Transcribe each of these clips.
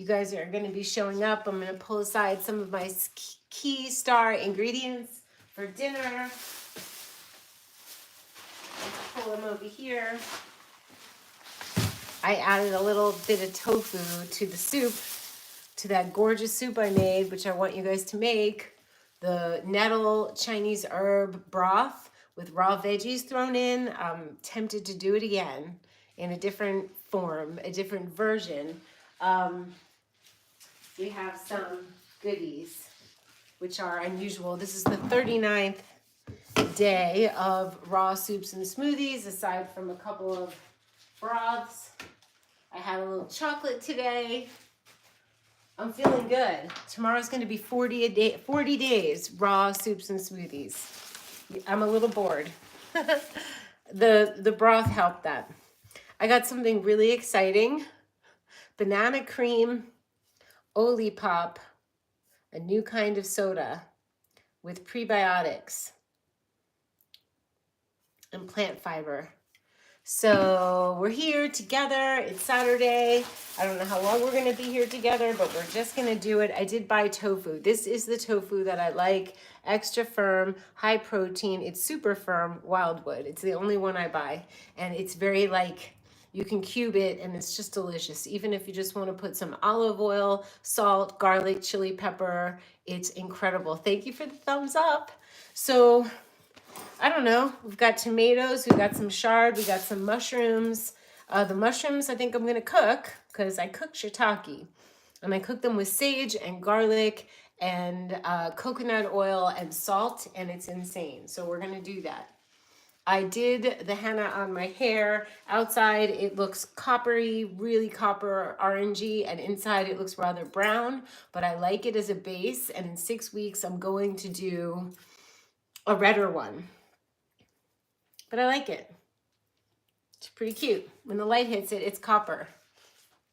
You guys are going to be showing up. I'm going to pull aside some of my key star ingredients for dinner. Let's pull them over here. I added a little bit of tofu to the soup, to that gorgeous soup I made, which I want you guys to make. The nettle Chinese herb broth with raw veggies thrown in. I'm tempted to do it again in a different form, a different version. We have some goodies, which are unusual. This is the 39th day of raw soups and smoothies, aside from a couple of broths. I had a little chocolate today. I'm feeling good. Tomorrow's going to be 40 days raw soups and smoothies. I'm a little bored. The broth helped that. I got something really exciting. Banana cream Olipop, a new kind of soda with prebiotics and plant fiber. So we're here together. It's Saturday. I don't know how long we're going to be here together, but we're just going to do it. I did buy tofu. This is the tofu that I like. Extra firm, high protein. It's super firm, wildwood. It's the only one I buy. And it's very like, you can cube it and it's just delicious. Even if you just want to put some olive oil, salt, garlic, chili pepper, it's incredible. Thank you for the thumbs up. So I don't know. We've got tomatoes. We've got some chard. We got some mushrooms. The mushrooms I think I'm going to cook because I cook shiitake. And I cook them with sage and garlic and coconut oil and salt. And it's insane. So we're going to do that. I did the henna on my hair. Outside it looks coppery, really copper orangey, and inside it looks rather brown. But I like it as a base. And in 6 weeks I'm going to do a redder one. But I like it. It's pretty cute. When the light hits it, it's copper.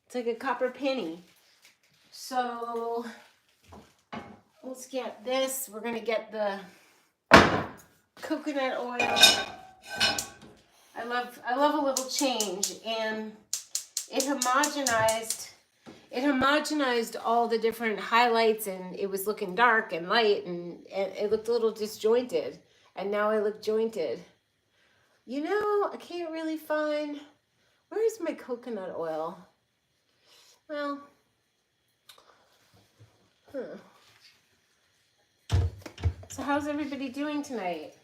It's like a copper penny. So let's get this. We're gonna get the coconut oil. I love a little change, and it homogenized all the different highlights, and it was looking dark and light, and it looked a little disjointed, and now I look jointed. You know, I can't really find, where's my coconut oil? Well, So how's everybody doing tonight?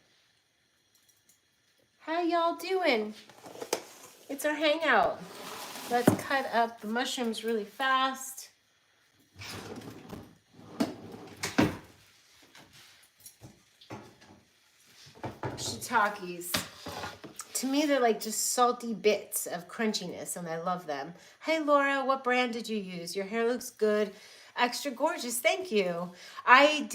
How y'all doing? It's our hangout. Let's cut up the mushrooms really fast. Shiitakes. To me, they're like just salty bits of crunchiness, and I love them. Hey, Laura, what brand did you use? Your hair looks good. Extra gorgeous, thank you. I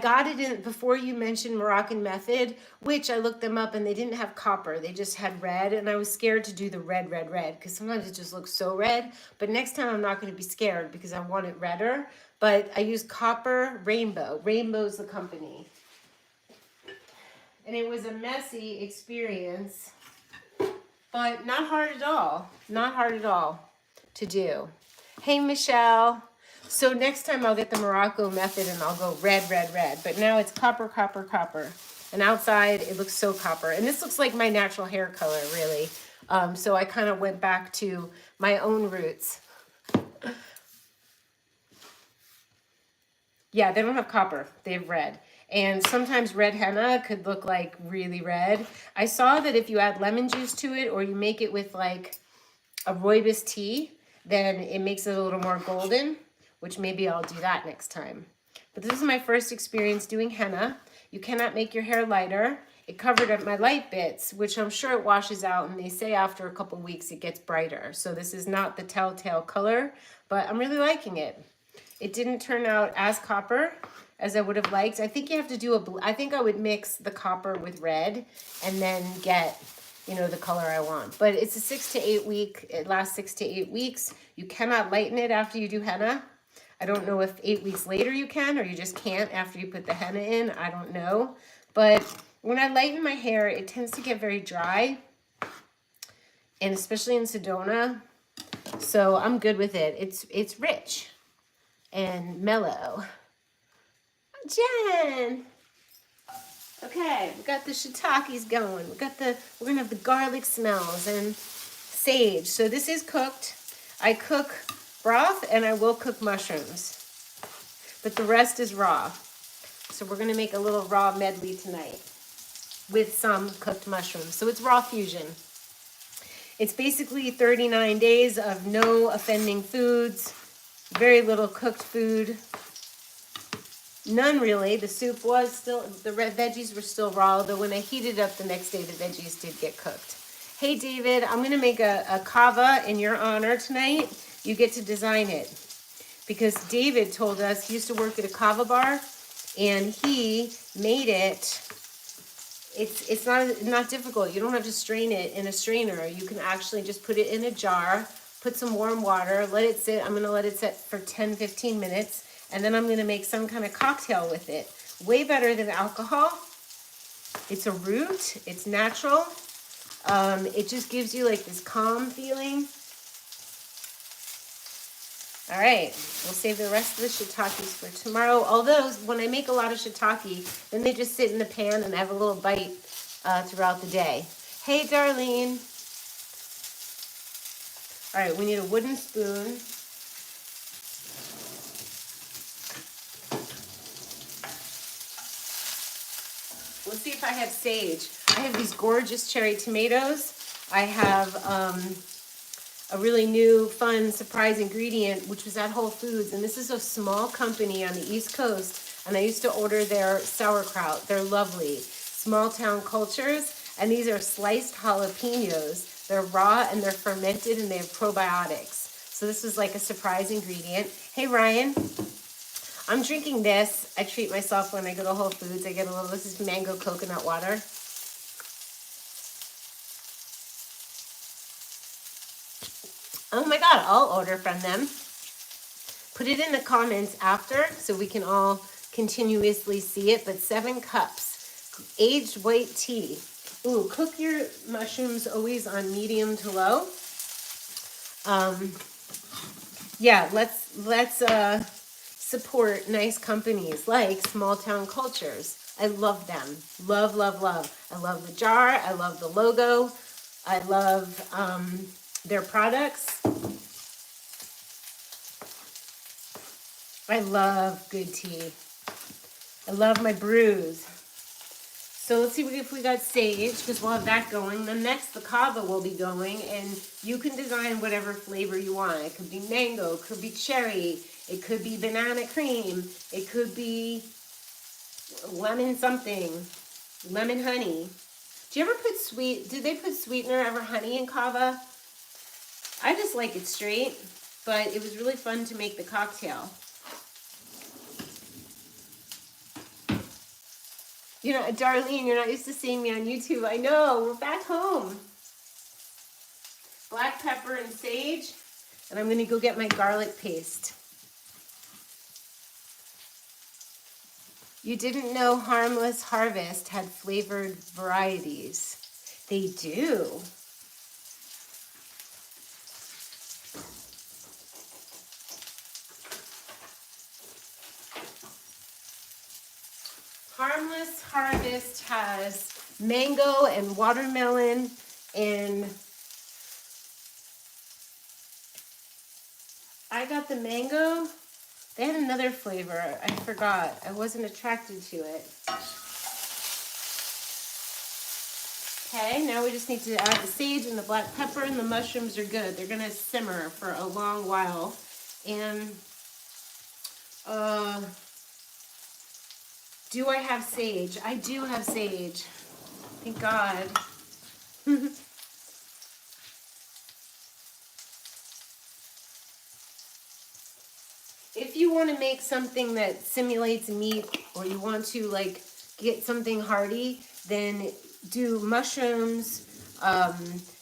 got it in before you mentioned Moroccan Method, which I looked them up and they didn't have copper. They just had red, and I was scared to do the red, because sometimes it just looks so red. But next time I'm not going to be scared because I want it redder. But I use Copper Rainbow. Rainbow's the company. And it was a messy experience, but not hard at all. Not hard at all to do. Hey, Michelle. So next time I'll get the Morocco Method and I'll go red. But now it's copper. And outside it looks so copper. And this looks like my natural hair color, really. So I kind of went back to my own roots. Yeah, they don't have copper. They have red. And sometimes red henna could look like really red. I saw that if you add lemon juice to it or you make it with like a rooibos tea, then it makes it a little more golden, which maybe I'll do that next time. But this is my first experience doing henna. You cannot make your hair lighter. It covered up my light bits, which I'm sure it washes out, and they say after a couple weeks it gets brighter. So this is not the telltale color, but I'm really liking it. It didn't turn out as copper as I would have liked. I think you have to do I think I would mix the copper with red and then get, you know, the color I want. But it's a 6 to 8 week, it lasts 6 to 8 weeks. You cannot lighten it after you do henna. I don't know if 8 weeks later you can, or you just can't after you put the henna in. I don't know. But when I lighten my hair, it tends to get very dry, and especially in Sedona. So I'm good with it. It's rich and mellow. Jen. Okay, we got the shiitakes going. We're gonna have the garlic smells and sage. So this is cooked. I cook broth and I will cook mushrooms, but the rest is raw. So we're gonna make a little raw medley tonight with some cooked mushrooms. So it's raw fusion. It's basically 39 days of no offending foods, very little cooked food. None really. The soup was still, the red veggies were still raw, though when I heated up the next day, the veggies did get cooked. Hey, David, I'm going to make a kava in your honor tonight. You get to design it. Because David told us he used to work at a kava bar, and he made it. It's not difficult. You don't have to strain it in a strainer. You can actually just put it in a jar, put some warm water, let it sit. I'm going to let it sit for 10-15 minutes. And then I'm going to make some kind of cocktail with it. Way better than alcohol. It's a root. It's natural. It just gives you like this calm feeling. All right. We'll save the rest of the shiitakes for tomorrow. Although when I make a lot of shiitake, then they just sit in the pan and I have a little bite throughout the day. Hey, Darlene. All right. We need a wooden spoon. Let's see if I have sage. I have these gorgeous cherry tomatoes. I have a really new, fun, surprise ingredient, which was at Whole Foods. And this is a small company on the East Coast. And I used to order their sauerkraut. They're lovely. Small town cultures. And these are sliced jalapenos. They're raw and they're fermented and they have probiotics. So this was like a surprise ingredient. Hey, Ryan. I'm drinking this. I treat myself when I go to Whole Foods. I get a little, this is mango coconut water. Oh my God, I'll order from them. Put it in the comments after so we can all continuously see it. But 7 cups, aged white tea. Ooh, cook your mushrooms always on medium to low. Yeah, let's support nice companies like Small Town Cultures. I love them. Love, love, love. I love the jar. I love the logo. I love their products. I love good tea. I love my brews. So let's see if we got sage, because we'll have that going. Then next, the kava will be going, and you can design whatever flavor you want. It could be mango, it could be cherry, it could be banana cream, it could be lemon something, lemon honey. Do you ever put did they put sweetener ever honey in kava? I just like it straight, but it was really fun to make the cocktail. You know, Darlene, you're not used to seeing me on YouTube. I know, we're back home. Black pepper and sage, and I'm gonna go get my garlic paste. You didn't know Harmless Harvest had flavored varieties. They do. Harmless Harvest has mango and watermelon and I got the mango. They had another flavor. I forgot. I wasn't attracted to it. Okay, now we just need to add the sage and the black pepper, and the mushrooms are good. They're gonna simmer for a long while. And do I have sage? I do have sage. Thank God. If you want to make something that simulates meat, or you want to like get something hearty, then do mushrooms.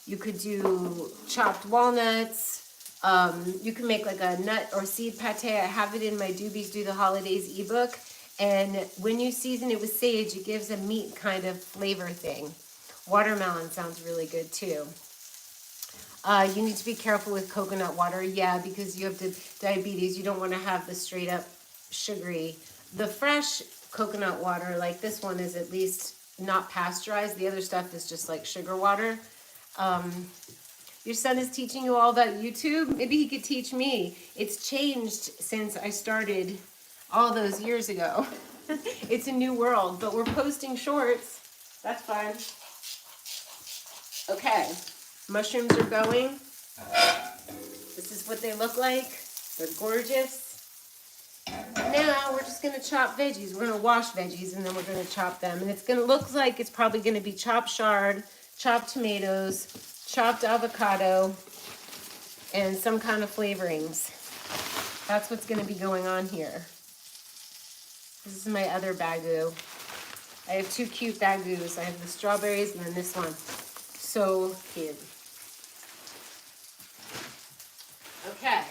You could do chopped walnuts. You can make like a nut or seed pate. I have it in my Doobies Do the Holidays ebook. And when you season it with sage, it gives a meat kind of flavor thing. Watermelon sounds really good too. You need to be careful with coconut water. Yeah, because you have diabetes. You don't want to have the straight up sugary. The fresh coconut water, like this one, is at least not pasteurized. The other stuff is just like sugar water. Your son is teaching you all about YouTube. Maybe he could teach me. It's changed since I started all those years ago. It's a new world, but we're posting shorts. That's fun. Okay, mushrooms are going. This is what they look like. They're gorgeous. Now we're just gonna chop veggies. We're gonna wash veggies and then we're gonna chop them. And it's gonna look like it's probably gonna be chopped chard, chopped tomatoes, chopped avocado, and some kind of flavorings. That's what's gonna be going on here. This is my other bagu. I have two cute bagus. I have the strawberries and then this one. So cute. Okay.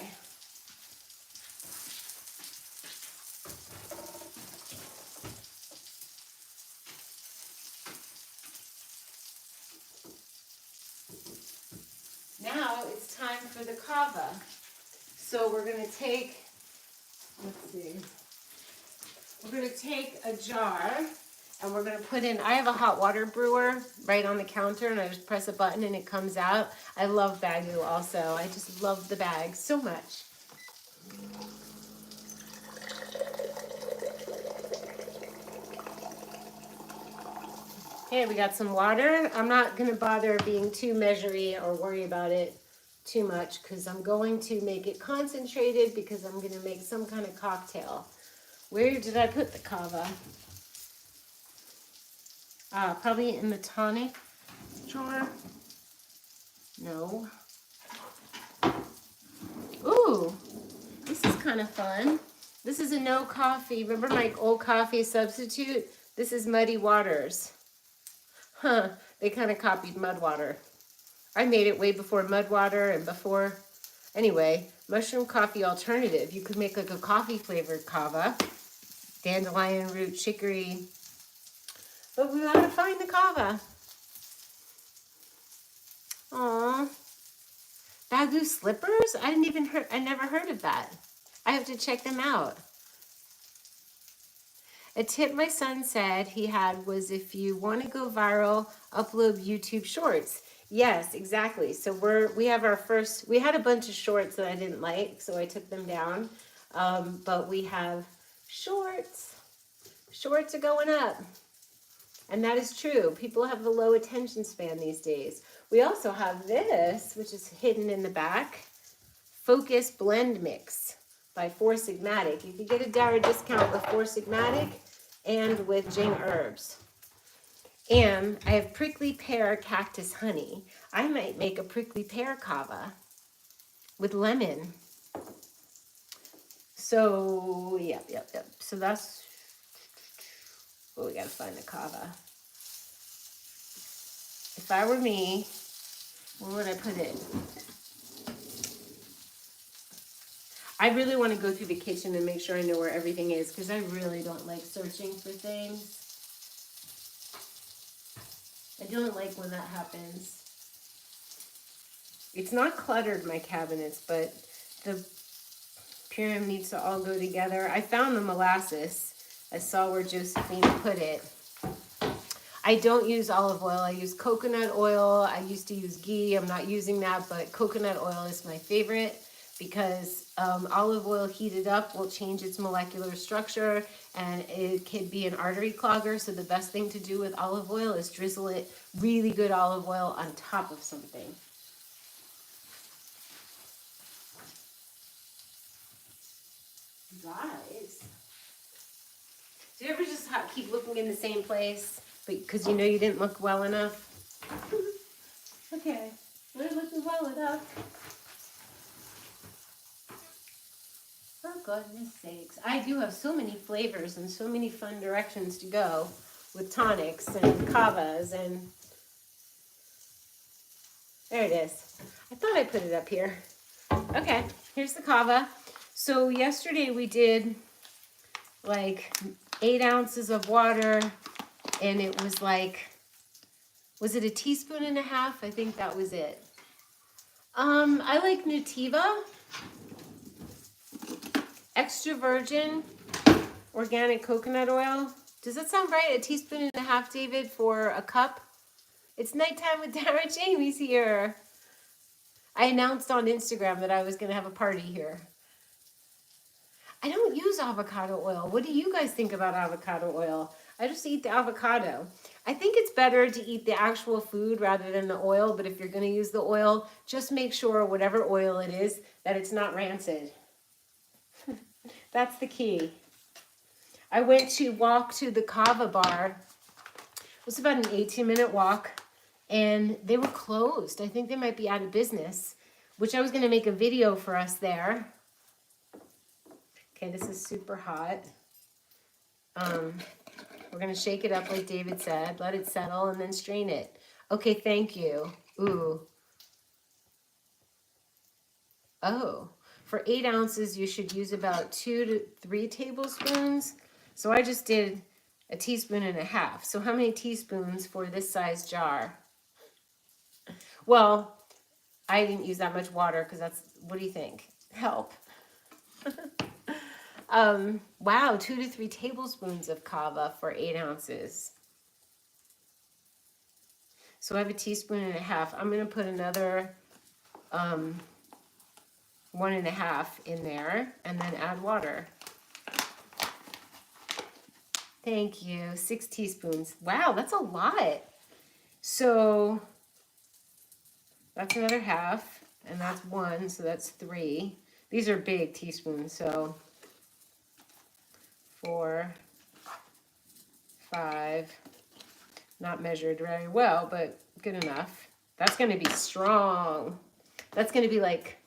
Now it's time for the kava. So we're going to take, let's see, we're going to take a jar and we're going to put in, I have a hot water brewer right on the counter and I just press a button and it comes out. I love bagu also. I just love the bag so much. Okay, we got some water. I'm not going to bother being too measury or worry about it too much because I'm going to make it concentrated because I'm going to make some kind of cocktail. Where did I put the kava? Probably in the tonic drawer. No. Ooh, this is kind of fun. This is a no coffee. Remember my old coffee substitute? This is Muddy Waters. Huh, they kind of copied Mud Water. I made it way before Mud Water and before, anyway, mushroom coffee alternative. You could make like a coffee flavored kava, dandelion root, chicory, but we gotta find the kava. Aww, bagu slippers? I never heard of that. I have to check them out. A tip my son said he had was if you want to go viral, upload YouTube shorts. Yes, exactly. So we had a bunch of shorts that I didn't like, so I took them down. But we have shorts. Shorts are going up. And that is true. People have a low attention span these days. We also have this, which is hidden in the back. Focus Blend Mix by Four Sigmatic. You can get a DARA discount with Four Sigmatic and with Jing Herbs. And I have prickly pear cactus honey. I might make a prickly pear kava with lemon. So, yep. So that's, oh, we gotta find the kava. If I were me, where would I put it? I really want to go through the kitchen and make sure I know where everything is because I really don't like searching for things. I don't like when that happens. It's not cluttered, my cabinets, but the pyramid needs to all go together. I found the molasses. I saw where Josephine put it. I don't use olive oil. I use coconut oil. I used to use ghee. I'm not using that, but coconut oil is my favorite because olive oil heated up will change its molecular structure and it could be an artery clogger. So the best thing to do with olive oil is drizzle it, really good olive oil on top of something. Guys, do you ever just keep looking in the same place because you know you didn't look well enough? Okay, we're looking well enough. For goodness sakes. I do have so many flavors and so many fun directions to go with tonics and kavas and... There it is. I thought I put it up here. Okay, here's the kava. So yesterday we did like 8 ounces of water and it was like, was it a teaspoon and a half? I think that was it. I like Nutiva, extra virgin organic coconut oil. Does that sound right? A teaspoon and a half, David, for a cup? It's nighttime with Dara. Jamie's here. I announced on Instagram that I was going to have a party here. I don't use avocado oil. What do you guys think about avocado oil? I just eat the avocado. I think it's better to eat the actual food rather than the oil, but if you're going to use the oil, just make sure whatever oil it is, that it's not rancid. That's the key. I went to walk to the Kava bar. It was about an 18-minute walk, and they were closed. I think they might be out of business, which I was going to make a video for us there. Okay, this is super hot. We're going to shake it up like David said. Let it settle and then strain it. Okay, thank you. Ooh. Oh, for 8 ounces, you should use about 2 to 3 tablespoons. So I just did a teaspoon and a half. So how many teaspoons for this size jar? Well, I didn't use that much water because that's, what do you think? Help. Wow, 2 to 3 tablespoons of kava for 8 ounces. So I have a teaspoon and a half. I'm going to put another 1 1/2 in there and then add water. Thank you. 6 teaspoons. Wow, that's a lot. So that's another half, and that's 1, so that's 3. These are big teaspoons, so 4, 5, not measured very well, but good enough. That's going to be strong. That's going to be like,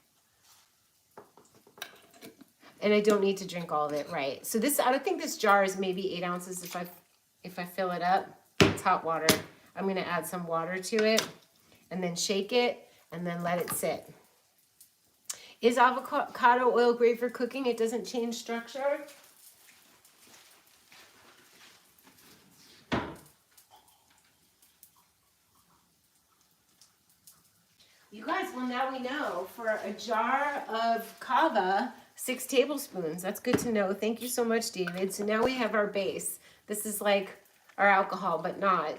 and I don't need to drink all of it, right? So this, I don't think this jar is maybe 8 ounces if I fill it up. It's hot water. I'm going to add some water to it and then shake it and then let it sit. Is avocado oil great for cooking? It doesn't change structure. You guys, well now we know. For a jar of kava, 6 tablespoons. That's good to know. Thank you so much, David. So now we have our base. This is like our alcohol, but not.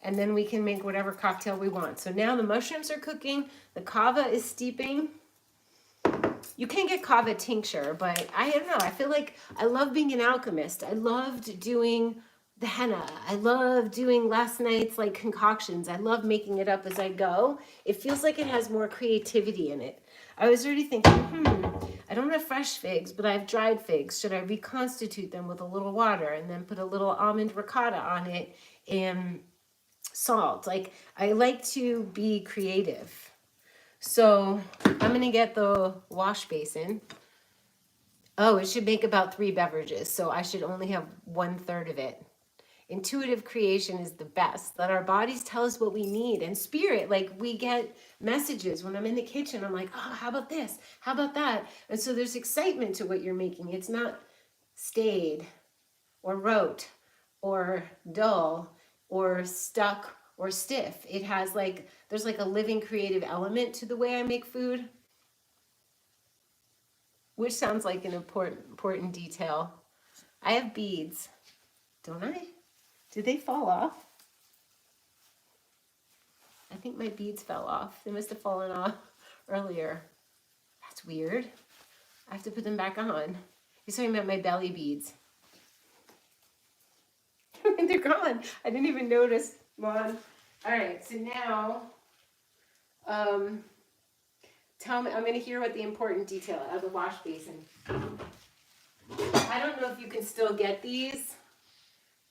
And then we can make whatever cocktail we want. So now the mushrooms are cooking. The kava is steeping. You can get kava tincture, but I don't know. I feel like I love being an alchemist. I loved doing the henna. I love doing last night's like concoctions. I love making it up as I go. It feels like it has more creativity in it. I was already thinking, I don't have fresh figs, but I have dried figs. Should I reconstitute them with a little water and then put a little almond ricotta on it and salt? Like, I like to be creative. So I'm going to get the wash basin. Oh, it should make about 3 beverages. So I should only have 1/3 of it. Intuitive creation is the best. Let our bodies tell us what we need. And spirit, like we get messages when I'm in the kitchen. I'm like, oh, how about this? How about that? And so there's excitement to what you're making. It's not staid or rote or dull or stuck or stiff. It has like, there's like a living creative element to the way I make food, which sounds like an important detail. I have beads, don't I? Did they fall off? I think my beads fell off. They must have fallen off earlier. That's weird. I have to put them back on. You're talking about my belly beads. They're gone. I didn't even notice. Come on. All right, so now, tell me, I'm going to hear what the important detail of the wash basin. I don't know if you can still get these,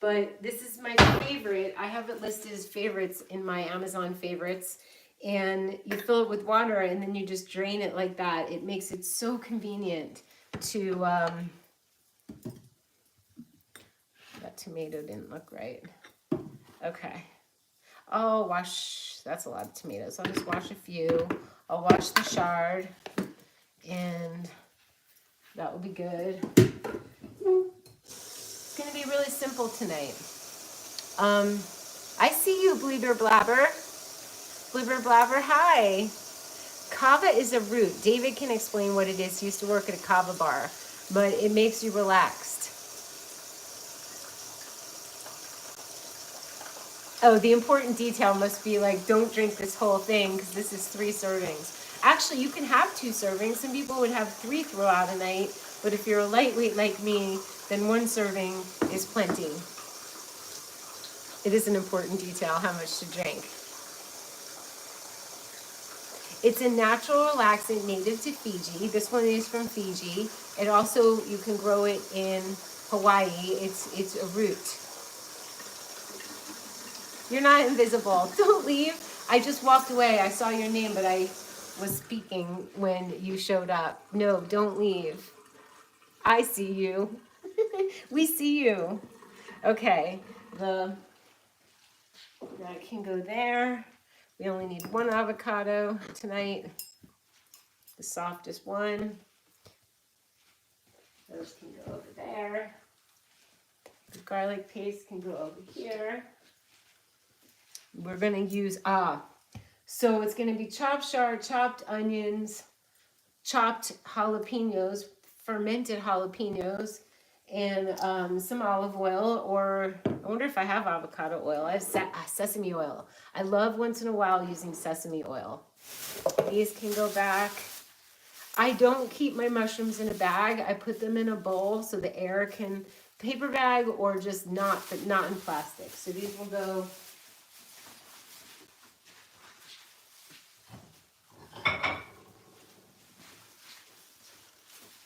but this is my favorite. I have it listed as favorites in my Amazon favorites. And you fill it with water and then you just drain it like that. It makes it so convenient to, that tomato didn't look right. Okay. I'll wash, that's a lot of tomatoes. I'll just wash a few. I'll wash the shard and that will be good. It's going to be really simple tonight. I see you, Bleeber Blabber. Bleeber Blabber, hi. kava is a root. David can explain what it is. He used to work at a kava bar, but it makes you relaxed. Oh, the important detail must be like, don't drink this whole thing because this is 3 servings. Actually, you can have 2 servings. Some people would have 3 throughout a night, but if you're a lightweight like me, then 1 serving is plenty. It is an important detail how much to drink. It's a natural relaxant native to Fiji. This one is from Fiji. It also, you can grow it in Hawaii. It's a root. You're not invisible. Don't leave. I just walked away. I saw your name, but I was speaking when you showed up. No, don't leave. I see you. We see you. Okay. That can go there. We only need 1 avocado tonight. The softest one. Those can go over there. The garlic paste can go over here. We're going to use, so it's going to be chopped chard, chopped onions, chopped jalapenos, fermented jalapenos, and some olive oil, or I wonder if I have avocado oil. I have sesame oil. I love once in a while using sesame oil. These can go back. I don't keep my mushrooms in a bag. I put them in a bowl so the air can, paper bag or just not, but not in plastic. So these will go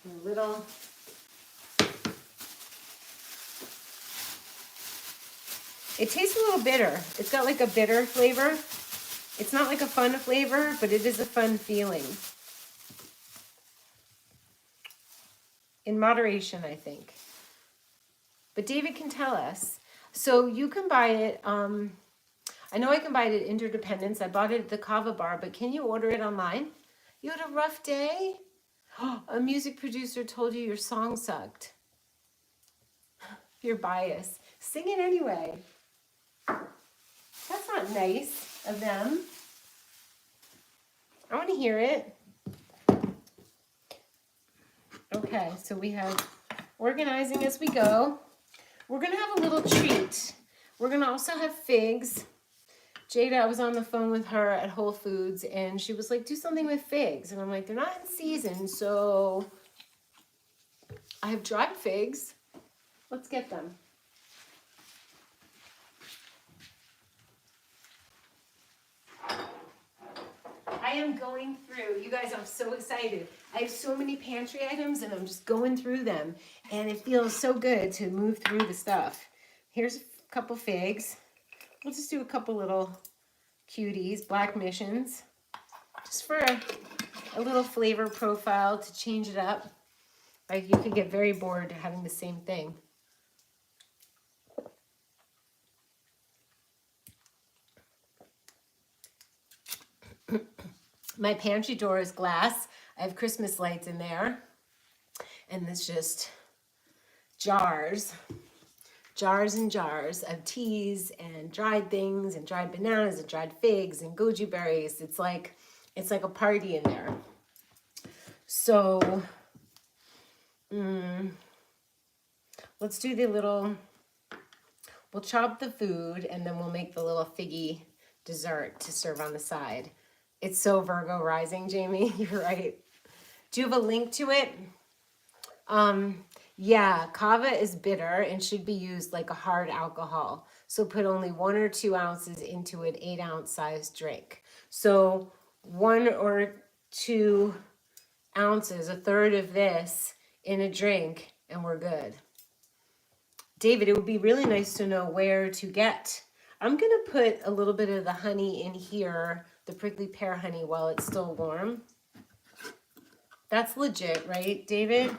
a little. It tastes a little bitter. It's got like a bitter flavor. It's not like a fun flavor, but it is a fun feeling. In moderation, I think. But David can tell us. So you can buy it. I know I can buy it at Interdependence. I bought it at the Kava Bar, but can you order it online? You had a rough day? A music producer told you your song sucked. You're biased. Sing it anyway. That's not nice of them. I want to hear it. Okay, so we have organizing as we go. We're going to have a little treat. We're going to also have figs. Jada, I was on the phone with her at Whole Foods, and she was like, do something with figs. And I'm like, they're not in season, so I have dried figs. Let's get them. I am going through, you guys, I'm so excited. I have so many pantry items and I'm just going through them. And it feels so good to move through the stuff. Here's a couple figs. We'll just do a couple little cuties, black missions. Just for a little flavor profile to change it up. Like you could get very bored having the same thing. My pantry door is glass. I have Christmas lights in there. And it's just jars and jars of teas and dried things and dried bananas and dried figs and goji berries. It's like a party in there. So let's do the little, we'll chop the food and then we'll make the little figgy dessert to serve on the side. It's so Virgo rising, Jamie. You're right. Do you have a link to it? Yeah, kava is bitter and should be used like a hard alcohol. So put only 1 or 2 ounces into an 8-ounce size drink. So 1 or 2 ounces, a third of this in a drink, and we're good. David, it would be really nice to know where to get. I'm going to put a little bit of the honey in here, the prickly pear honey, while it's still warm. That's legit, right, David?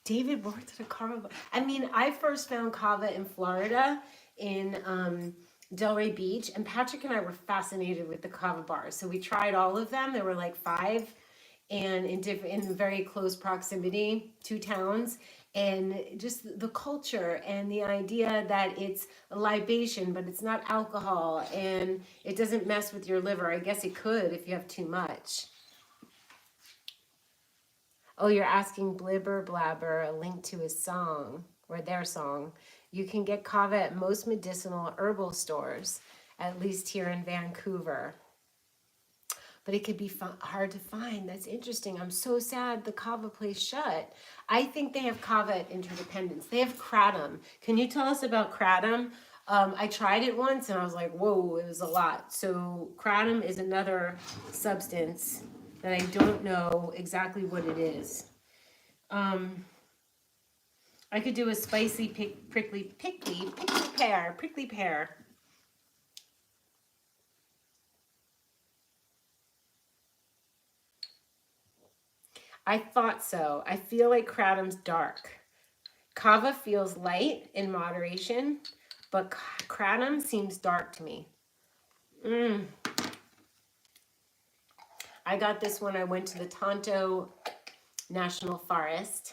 David worked at a kava bar. I mean, I first found kava in Florida, in Delray Beach, and Patrick and I were fascinated with the kava bars. So we tried all of them. There were like 5, and in very close proximity, 2 towns. and just the culture and the idea that it's a libation, but it's not alcohol and it doesn't mess with your liver. I guess it could if you have too much. Oh, you're asking Blibber Blabber a link to his song or their song. You can get kava at most medicinal herbal stores, at least here in Vancouver. But it could be hard to find. That's interesting. I'm so sad the kava place shut. I think they have kava at Interdependence. They have kratom. Can you tell us about kratom? I tried it once and I was like, whoa, it was a lot. So kratom is another substance that I don't know exactly what it is. I could do a spicy prickly pear. I thought so. I feel like kratom's dark. Kava feels light in moderation, but kratom seems dark to me. I got this when I went to the Tonto National Forest.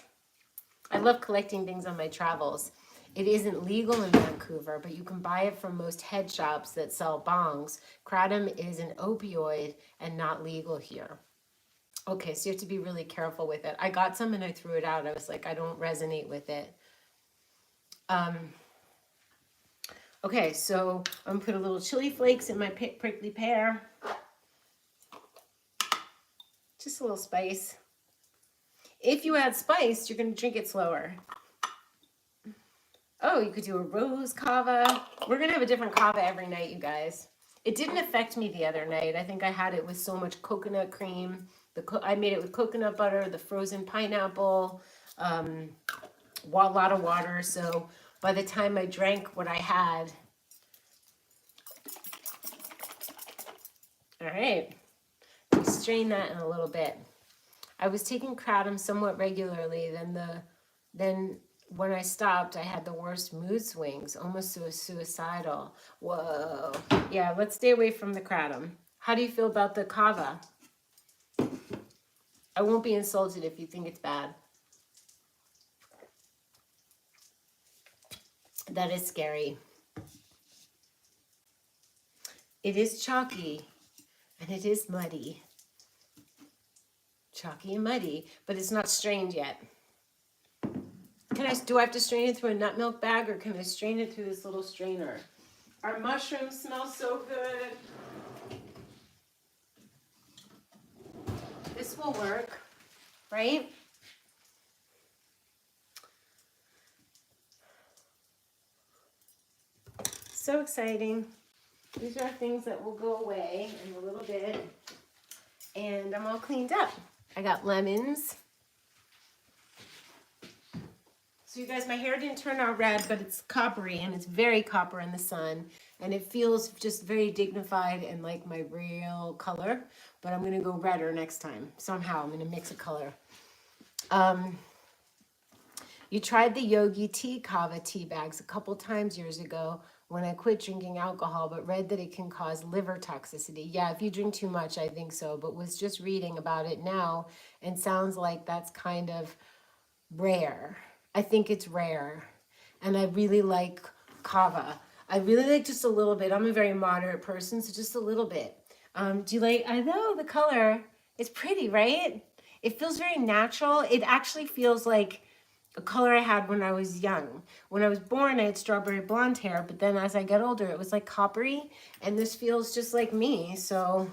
I love collecting things on my travels. It isn't legal in Vancouver, but you can buy it from most head shops that sell bongs. Kratom is an opioid and not legal here. Okay, so you have to be really careful with it. I got some and I threw it out. I was like, I don't resonate with it. Okay, so I'm gonna put a little chili flakes in my prickly pear. Just a little spice. If you add spice, you're gonna drink it slower. Oh, you could do a rose kava. We're gonna have a different kava every night, you guys. It didn't affect me the other night. I think I had it with so much coconut cream. I made it with coconut butter, the frozen pineapple, a lot of water. So by the time I drank what I had, all right, let me strain that in a little bit. I was taking kratom somewhat regularly. Then when I stopped, I had the worst mood swings, almost suicidal. Whoa. Yeah, let's stay away from the kratom. How do you feel about the kava? I won't be insulted if you think it's bad. That is scary. It is chalky and it is muddy. Chalky and muddy, but it's not strained yet. Do I have to strain it through a nut milk bag or can I strain it through this little strainer? Our mushrooms smell so good. This will work, right? So exciting. These are things that will go away in a little bit. And I'm all cleaned up. I got lemons. So you guys, my hair didn't turn out red, but it's coppery and it's very copper in the sun. And it feels just very dignified and like my real color. But I'm gonna go redder next time. Somehow I'm gonna mix a color. You tried the Yogi tea kava tea bags a couple times years ago when I quit drinking alcohol, but read that it can cause liver toxicity. Yeah, if you drink too much, I think so, but was just reading about it now and sounds like that's kind of rare. I think it's rare. And I really like kava. I really like just a little bit. I'm a very moderate person, so just a little bit. Do you like, I know the color, it's pretty, right? It feels very natural. It actually feels like a color I had when I was young. When I was born, I had strawberry blonde hair, but then as I got older, it was like coppery, and this feels just like me, so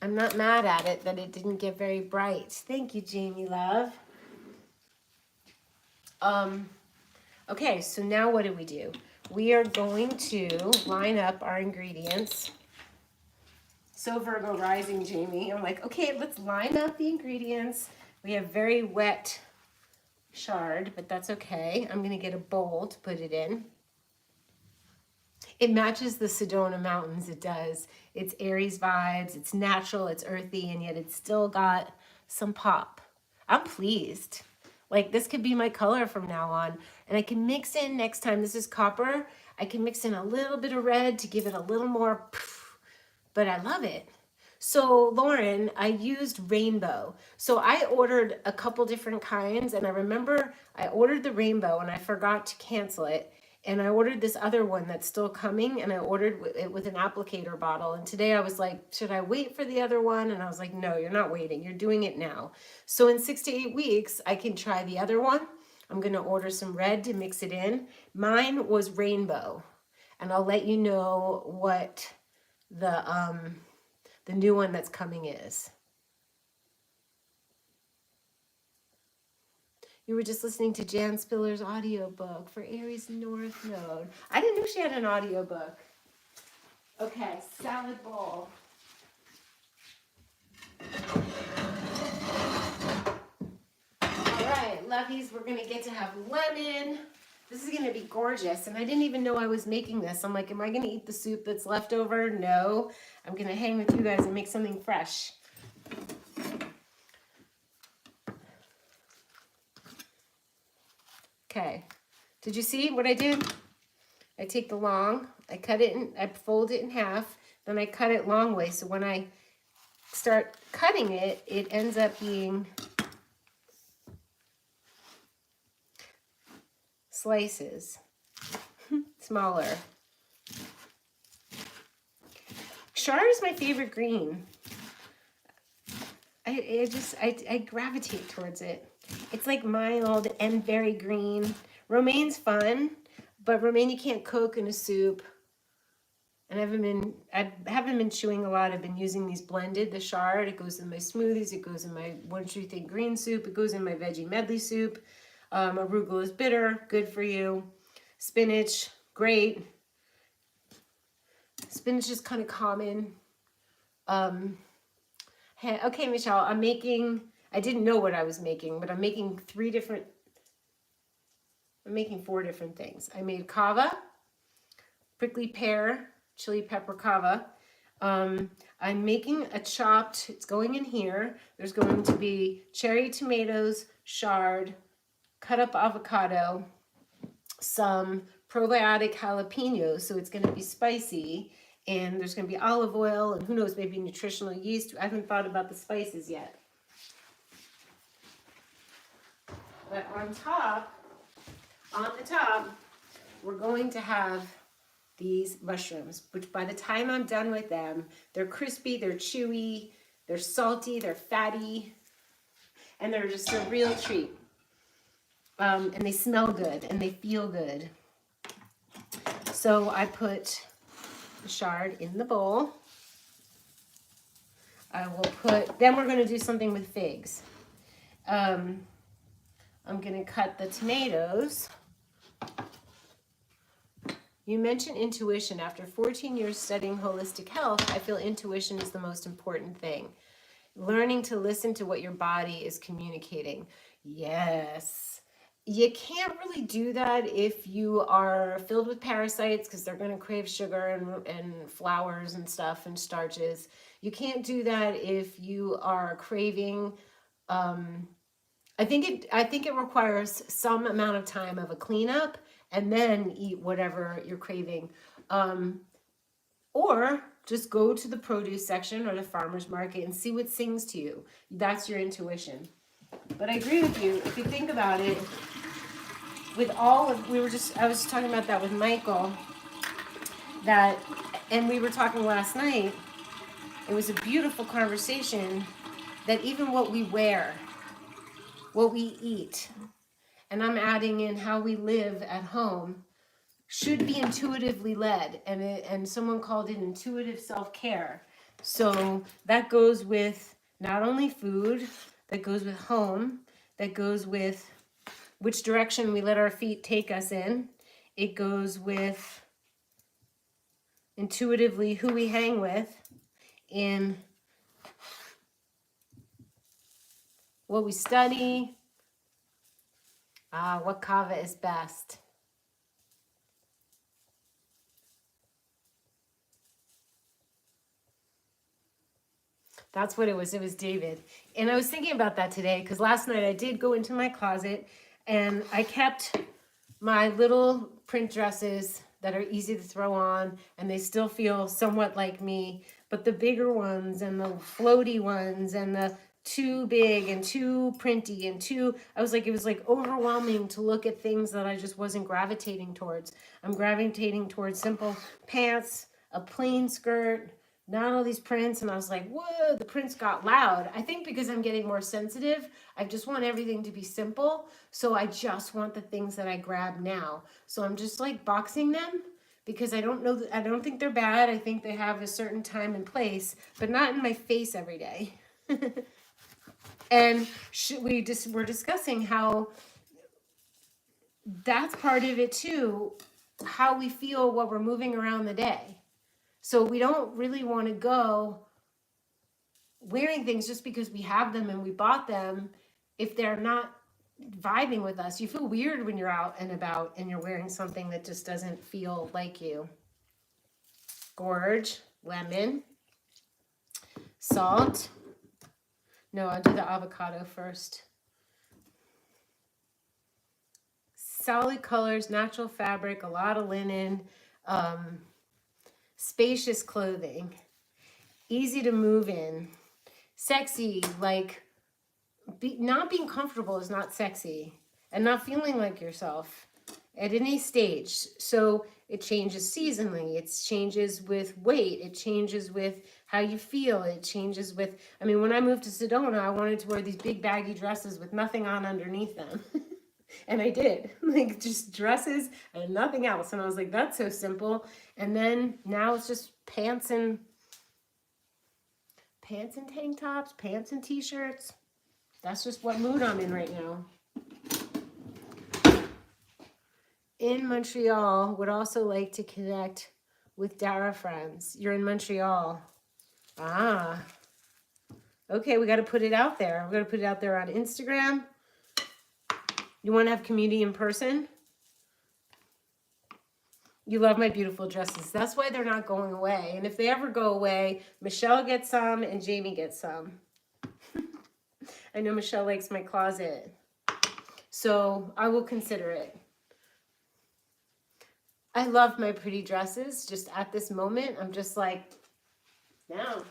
I'm not mad at it that it didn't get very bright. Thank you, Jamie, love. Okay, so now what do? We are going to line up our ingredients. So Virgo rising, Jamie. I'm like, okay, let's line up the ingredients. We have very wet chard, but that's okay. I'm gonna get a bowl to put it in. It matches the Sedona Mountains, it does. It's Aries vibes, it's natural, it's earthy, and yet it's still got some pop. I'm pleased. Like, this could be my color from now on. And I can mix in next time, this is copper, I can mix in a little bit of red to give it a little more, but I love it. So Lauren, I used rainbow. So I ordered a couple different kinds, and I remember I ordered the rainbow and I forgot to cancel it. And I ordered this other one that's still coming, and I ordered it with an applicator bottle. And today I was like, should I wait for the other one? And I was like, no, you're not waiting. You're doing it now. So in 6 to 8 weeks, I can try the other one. I'm going to order some red to mix it in. Mine was rainbow, and I'll let you know what the new one that's coming is. You were just listening to Jan Spiller's audiobook for Aries North Node. I didn't know she had an audiobook. Okay, salad bowl. All right, lovies, we're going to get to have lemon. This is going to be gorgeous. And I didn't even know I was making this. I'm like, am I going to eat the soup that's left over? No. I'm going to hang with you guys and make something fresh. Okay. Did you see what I did? I take the long, I cut it in, I fold it in half, then I cut it long way. So when I start cutting it, it ends up being slices, smaller. Chard is my favorite green. I gravitate towards it. It's like mild and very green. Romaine's fun, but romaine you can't cook in a soup. And I haven't been chewing a lot. I've been using these blended, the chard. It goes in my smoothies. It goes in my What You Think green soup. It goes in my veggie medley soup. Arugula is bitter, good for you. Spinach, great. Spinach is kind of common. Okay, Michelle, I didn't know what I was making, but I'm making 4 different things. I made kava, prickly pear, chili pepper kava. I'm making a chopped, it's going in here. There's going to be cherry tomatoes, chard, cut up avocado, some probiotic jalapenos, so it's going to be spicy, and there's going to be olive oil, and who knows, maybe nutritional yeast. I haven't thought about the spices yet. But on the top, we're going to have these mushrooms, which by the time I'm done with them, they're crispy, they're chewy, they're salty, they're fatty, and they're just a real treat. And they smell good and they feel good. So I put the chard in the bowl. Then we're going to do something with figs. I'm going to cut the tomatoes. You mentioned intuition. After 14 years studying holistic health, I feel intuition is the most important thing. Learning to listen to what your body is communicating. Yes. You can't really do that if you are filled with parasites, because they're going to crave sugar and flours and stuff and starches. You can't do that if you are craving. I think it requires some amount of time of a cleanup, and then eat whatever you're craving. Or just go to the produce section or the farmer's market and see what sings to you. That's your intuition. But I agree with you. If you think about it, I was talking about that with Michael, and we were talking last night. It was a beautiful conversation that even what we wear, what we eat, and I'm adding in how we live at home, should be intuitively led. And someone called it intuitive self-care. So that goes with not only food, that goes with home, that goes with which direction we let our feet take us in. It goes with intuitively who we hang with, in what we study, what kava is best. That's what it was. It was David. And I was thinking about that today, because last night I did go into my closet and I kept my little print dresses that are easy to throw on, and they still feel somewhat like me. But the bigger ones and the floaty ones and the too big and too printy and too, I was like, it was like overwhelming to look at things that I just wasn't gravitating towards. I'm gravitating towards simple pants, a plain skirt, not all these prints. And I was like, whoa, the prints got loud. I think because I'm getting more sensitive, I just want everything to be simple. So I just want the things that I grab now. So I'm just like boxing them because I don't know, I don't think they're bad. I think they have a certain time and place, but not in my face every day. And we're discussing how that's part of it too, how we feel while we're moving around the day. So we don't really want to go wearing things just because we have them and we bought them if they're not vibing with us. You feel weird when you're out and about and you're wearing something that just doesn't feel like you. Gorge, lemon, salt. No, I'll do the avocado first. Solid colors, natural fabric, a lot of linen, spacious clothing, easy to move in, sexy, like not being comfortable is not sexy, and not feeling like yourself at any stage. So it changes seasonally, it changes with weight, it changes with how you feel, it changes with, I mean, when I moved to Sedona, I wanted to wear these big baggy dresses with nothing on underneath them. And I did, like just dresses and nothing else. And I was like, that's so simple. And then now it's just pants and tank tops, pants and t-shirts. That's just what mood I'm in right now. In Montreal, would also like to connect with Dara friends. You're in Montreal. Ah, okay, we got to put it out there. We got to put it out there on Instagram. You want to have community in person? You love my beautiful dresses. That's why they're not going away. And if they ever go away, Michelle gets some and Jamie gets some. I know Michelle likes my closet. So I will consider it. I love my pretty dresses. Just at this moment, I'm just like, no.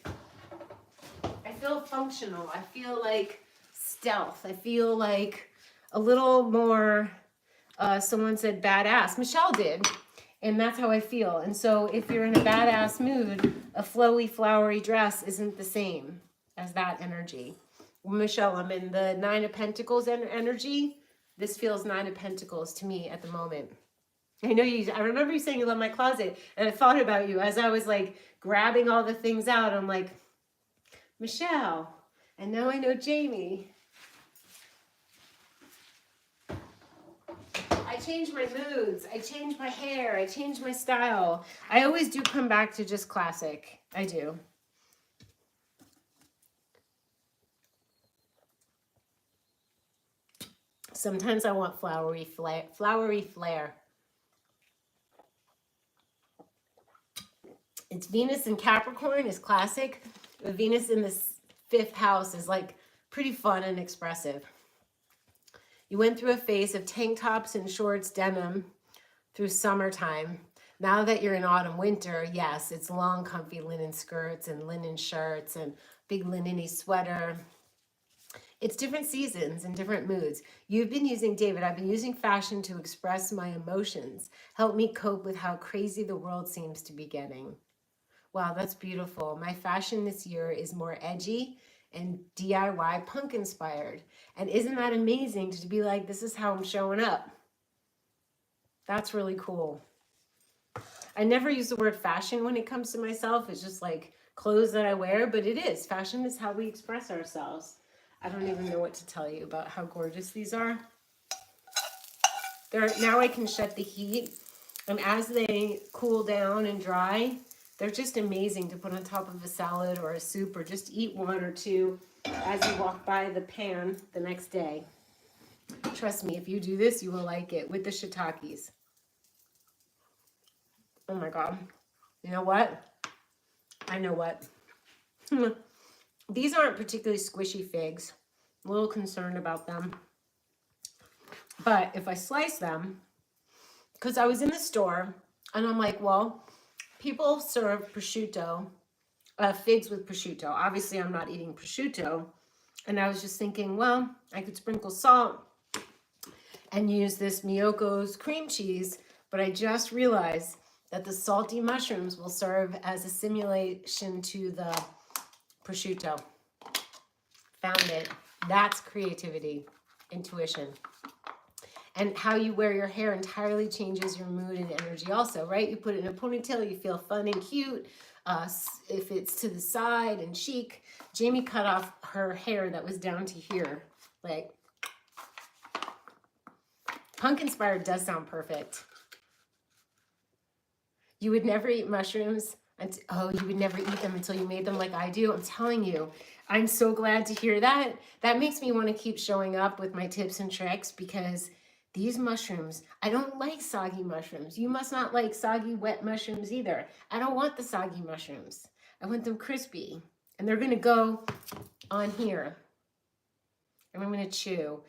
I feel functional. I feel like stealth. I feel like a little more, someone said badass. Michelle did. And that's how I feel. And so if you're in a badass mood, a flowy, flowery dress isn't the same as that energy. Michelle, I'm in the Nine of Pentacles energy. This feels Nine of Pentacles to me at the moment. I know you, I remember you saying you love my closet, and I thought about you as I was like grabbing all the things out. I'm like, Michelle, and now I know Jamie. I change my moods. I change my hair. I change my style. I always do come back to just classic. I do. Sometimes I want flowery flair. It's Venus in Capricorn is classic. But Venus in the 5th house is like pretty fun and expressive. You went through a phase of tank tops and shorts, denim through summertime. Now that you're in autumn, winter, yes, it's long, comfy linen skirts and linen shirts and big linen-y sweater. It's different seasons and different moods. You've been using, David, I've been using fashion to express my emotions. Help me cope with how crazy the world seems to be getting. Wow, that's beautiful. My fashion this year is more edgy and DIY punk inspired. And isn't that amazing to be like, this is how I'm showing up? That's really cool. I never use the word fashion when it comes to myself. It's just like clothes that I wear, but it is. Fashion is how we express ourselves. I don't even know what to tell you about how gorgeous these are. Now I can shut the heat, and as they cool down and dry, they're just amazing to put on top of a salad or a soup, or just eat one or two as you walk by the pan the next day. Trust me, if you do this, you will like it with the shiitakes. Oh my God. You know what? I know what. These aren't particularly squishy figs. I'm a little concerned about them. But if I slice them, because I was in the store and I'm like, well, People serve prosciutto, figs with prosciutto. Obviously, I'm not eating prosciutto. And I was just thinking, well, I could sprinkle salt and use this Miyoko's cream cheese, but I just realized that the salty mushrooms will serve as a simulation to the prosciutto. Found it. That's creativity, intuition. And how you wear your hair entirely changes your mood and energy also, right? You put it in a ponytail, you feel fun and cute. If it's to the side and chic. Jamie cut off her hair that was down to here. Like, punk inspired does sound perfect. You would never eat mushrooms. Oh, you would never eat them until you made them like I do. I'm telling you. I'm so glad to hear that. That makes me want to keep showing up with my tips and tricks, because these mushrooms, I don't like soggy mushrooms. You must not like soggy, wet mushrooms either. I don't want the soggy mushrooms. I want them crispy. And they're going to go on here. And I'm going to chew.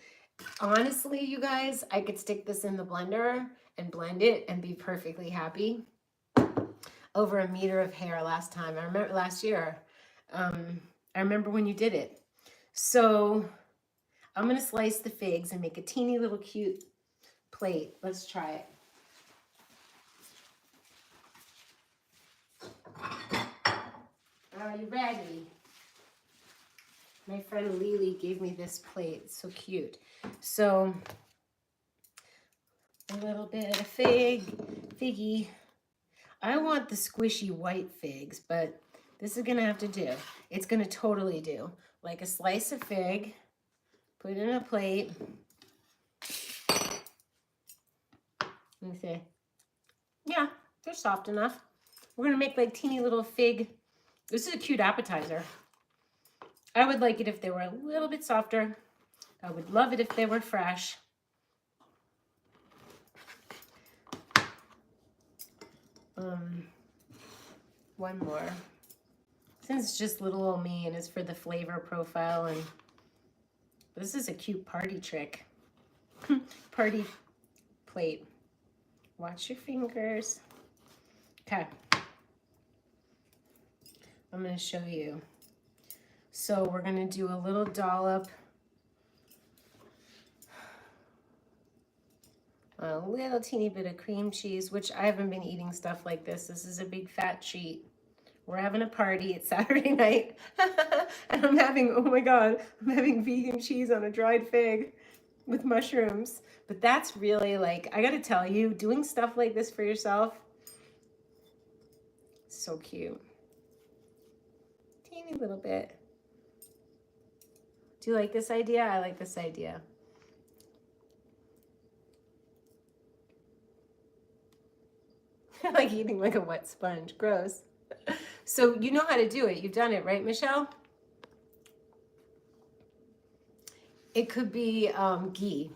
Honestly, you guys, I could stick this in the blender and blend it and be perfectly happy. Over a meter of hair last time. I remember last year. I remember when you did it. So I'm going to slice the figs and make a teeny little cute plate. Let's try it. Are you ready? My friend Lily gave me this plate. It's so cute. So a little bit of figgy. I want the squishy white figs, but this is going to have to do. It's going to totally do. Like a slice of fig, put it in a plate. Let me see. Yeah, they're soft enough. We're going to make like teeny little fig. This is a cute appetizer. I would like it if they were a little bit softer. I would love it if they were fresh. One more. Since it's just little old me and it's for the flavor profile, and this is a cute party trick. Party plate. Watch your fingers. Okay. I'm going to show you. So we're going to do a little dollop. A little teeny bit of cream cheese, which I haven't been eating stuff like this. This is a big fat treat. We're having a party. It's Saturday night. And I'm having, oh my God, I'm having vegan cheese on a dried fig with mushrooms. But that's really like, I gotta tell you, doing stuff like this for yourself, so cute. Teeny little bit. Do you like this idea? I like this idea. I like eating like a wet sponge. Gross. So you know how to do it. You've done it, right, Michelle? It could be ghee.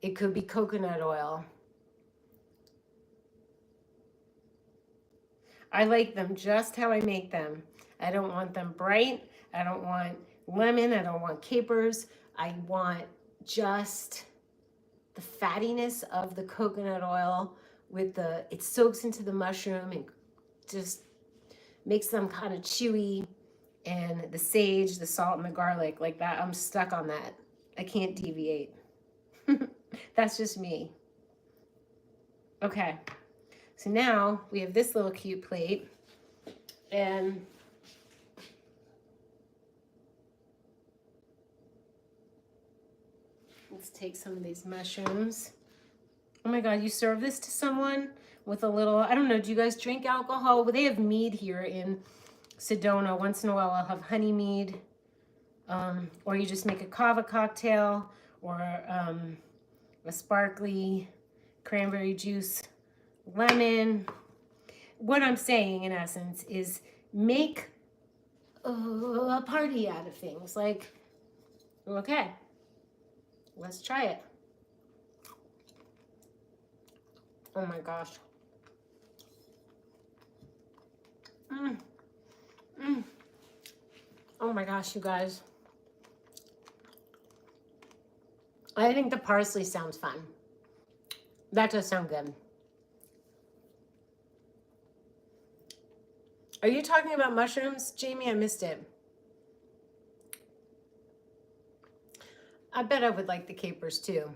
It could be coconut oil. I like them just how I make them. I don't want them bright. I don't want lemon. I don't want capers. I want just the fattiness of the coconut oil with the, it soaks into the mushroom and just makes them kind of chewy, and the sage, the salt, and the garlic, like that. I'm stuck on that. I can't deviate. That's just me. Okay. So now we have this little cute plate, and let's take some of these mushrooms. Oh my God, you serve this to someone with a little, I don't know, do you guys drink alcohol? Well, they have mead here in Sedona. Once in a while I'll have honey mead, or you just make a kava cocktail, or a sparkly cranberry juice, lemon. What I'm saying in essence is make a party out of things. Like, okay, let's try it. Oh my gosh. Oh my gosh, you guys. I think the parsley sounds fun. That does sound good. Are you talking about mushrooms, Jamie? I missed it. I bet I would like the capers too.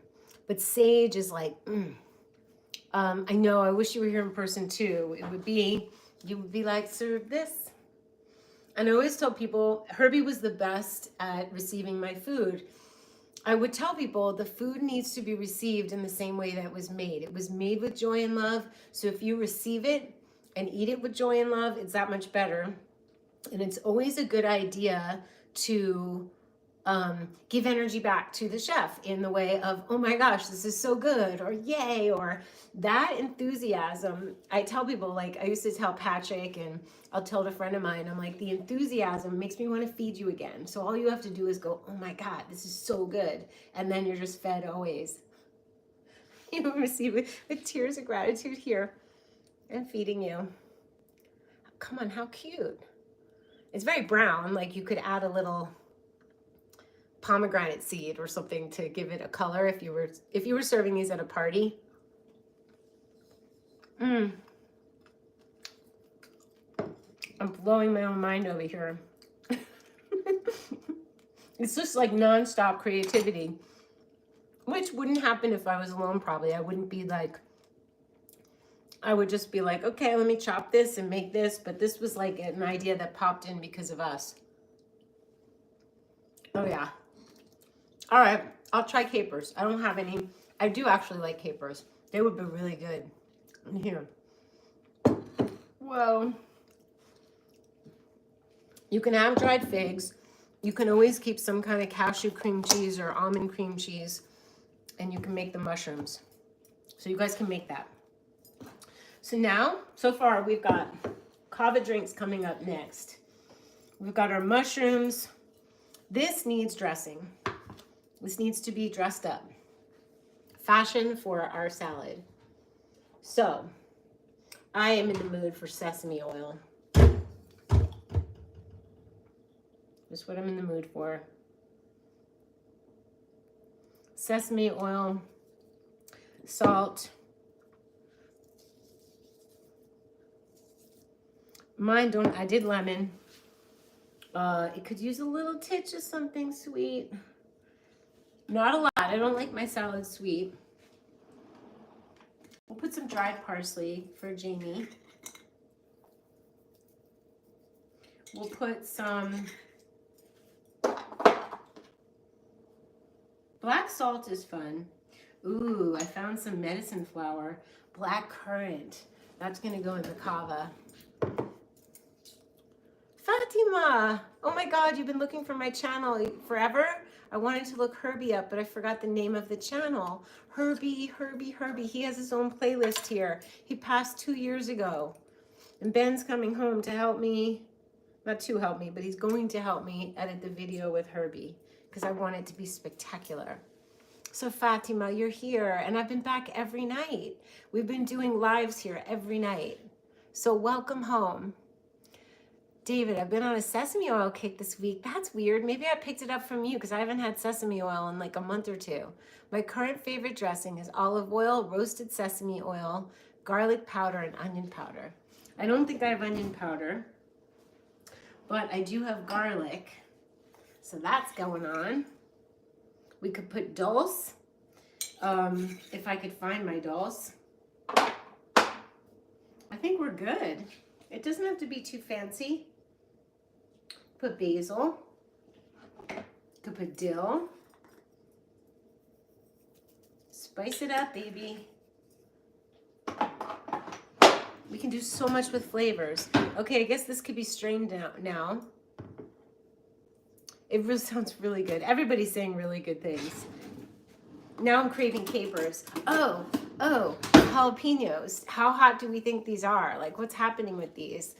But sage is like, I know, I wish you were here in person too. You would be like, serve this. And I always tell people, Herbie was the best at receiving my food. I would tell people the food needs to be received in the same way that it was made. It was made with joy and love. So if you receive it and eat it with joy and love, it's that much better. And it's always a good idea to give energy back to the chef in the way of, oh my gosh, this is so good, or yay, or that enthusiasm. I tell people, like I used to tell Patrick, and I'll tell a friend of mine, I'm like, the enthusiasm makes me want to feed you again. So all you have to do is go, oh my God, this is so good. And then you're just fed always. You will receive it with tears of gratitude here and feeding you. Come on, how cute. It's very brown, like you could add a little pomegranate seed or something to give it a color if you were serving these at a party. I'm blowing my own mind over here. It's just like nonstop creativity, which wouldn't happen if I was alone. Probably I wouldn't be like, I would just be like, okay, let me chop this and make this. But this was like an idea that popped in because of us. Oh yeah. All right, I'll try capers. I don't have any. I do actually like capers. They would be really good in here. Whoa. You can have dried figs. You can always keep some kind of cashew cream cheese or almond cream cheese, and you can make the mushrooms. So you guys can make that. So now, so far, we've got kava drinks coming up next. We've got our mushrooms. This needs dressing. This needs to be dressed up. Fashion for our salad. So, I am in the mood for sesame oil. Just what I'm in the mood for. Sesame oil, salt. I did lemon. It could use a little titch of something sweet. Not a lot. I don't like my salad sweet. We'll put some dried parsley for Jamie. We'll put some black salt is fun. Ooh, I found some medicine flower. Black currant. That's gonna go in the kava. Fatima! Oh my God, you've been looking for my channel forever? I wanted to look Herbie up, but I forgot the name of the channel. Herbie. He has his own playlist here. He passed 2 years ago. And Ben's coming home to help me. Not to help me, but he's going to help me edit the video with Herbie because I want it to be spectacular. So Fatima, you're here, and I've been back every night. We've been doing lives here every night. So welcome home. David, I've been on a sesame oil kick this week. That's weird. Maybe I picked it up from you because I haven't had sesame oil in like a month or two. My current favorite dressing is olive oil, roasted sesame oil, garlic powder, and onion powder. I don't think I have onion powder, but I do have garlic. So that's going on. We could put dulse, if I could find my dulse. I think we're good. It doesn't have to be too fancy. Put basil. Could put dill. Spice it up, baby. We can do so much with flavors. Okay, I guess this could be strained now. It really sounds really good. Everybody's saying really good things. Now I'm craving capers. Oh, jalapenos. How hot do we think these are? Like, what's happening with these?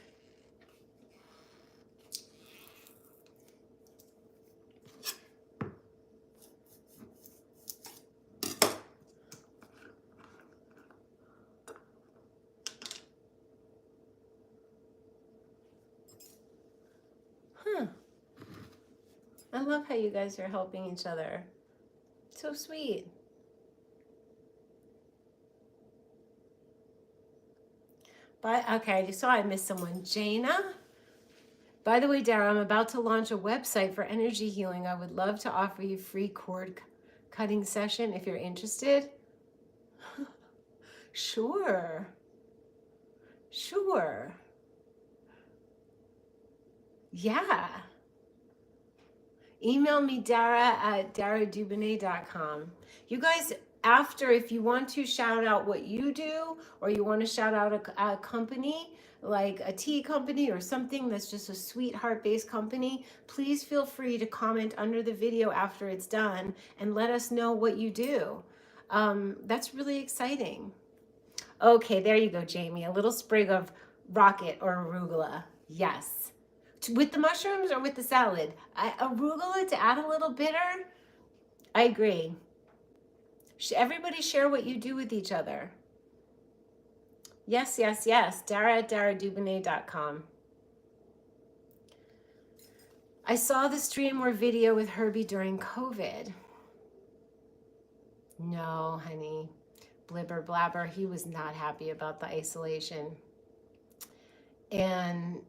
I love how you guys are helping each other. So sweet. But okay, I saw I missed someone. Jana. By the way, Dara, I'm about to launch a website for energy healing. I would love to offer you free cord cutting session if you're interested. Sure. Sure. Yeah. Email me, Dara@daradubinet.com. You guys, after, if you want to shout out what you do, or you want to shout out a company, like a tea company or something that's just a sweetheart-based company, please feel free to comment under the video after it's done and let us know what you do. That's really exciting. Okay, there you go, Jamie. A little sprig of rocket or arugula. Yes. With the mushrooms or with the salad? Arugula to add a little bitter? I agree. Everybody share what you do with each other. Yes, yes, yes. Dara@daradubinet.com. I saw the stream or video with Herbie during COVID. No, honey. Blibber blabber. He was not happy about the isolation. And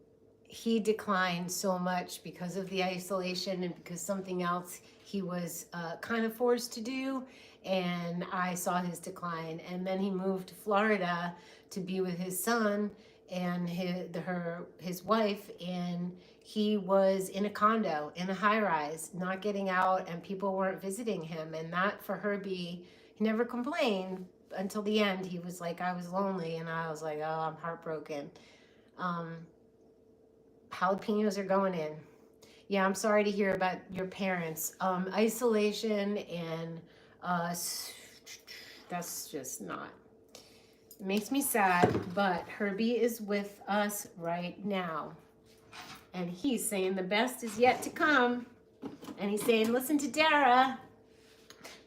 he declined so much because of the isolation and because something else he was kind of forced to do. And I saw his decline. And then he moved to Florida to be with his son and his wife. And he was in a condo, in a high rise, not getting out, and people weren't visiting him. And that for Herbie, he never complained until the end. He was like, I was lonely. And I was like, oh, I'm heartbroken. Jalapenos are going in. Yeah, I'm sorry to hear about your parents. Isolation and that's just not. It makes me sad, but Herbie is with us right now. And he's saying the best is yet to come. And he's saying, listen to Dara.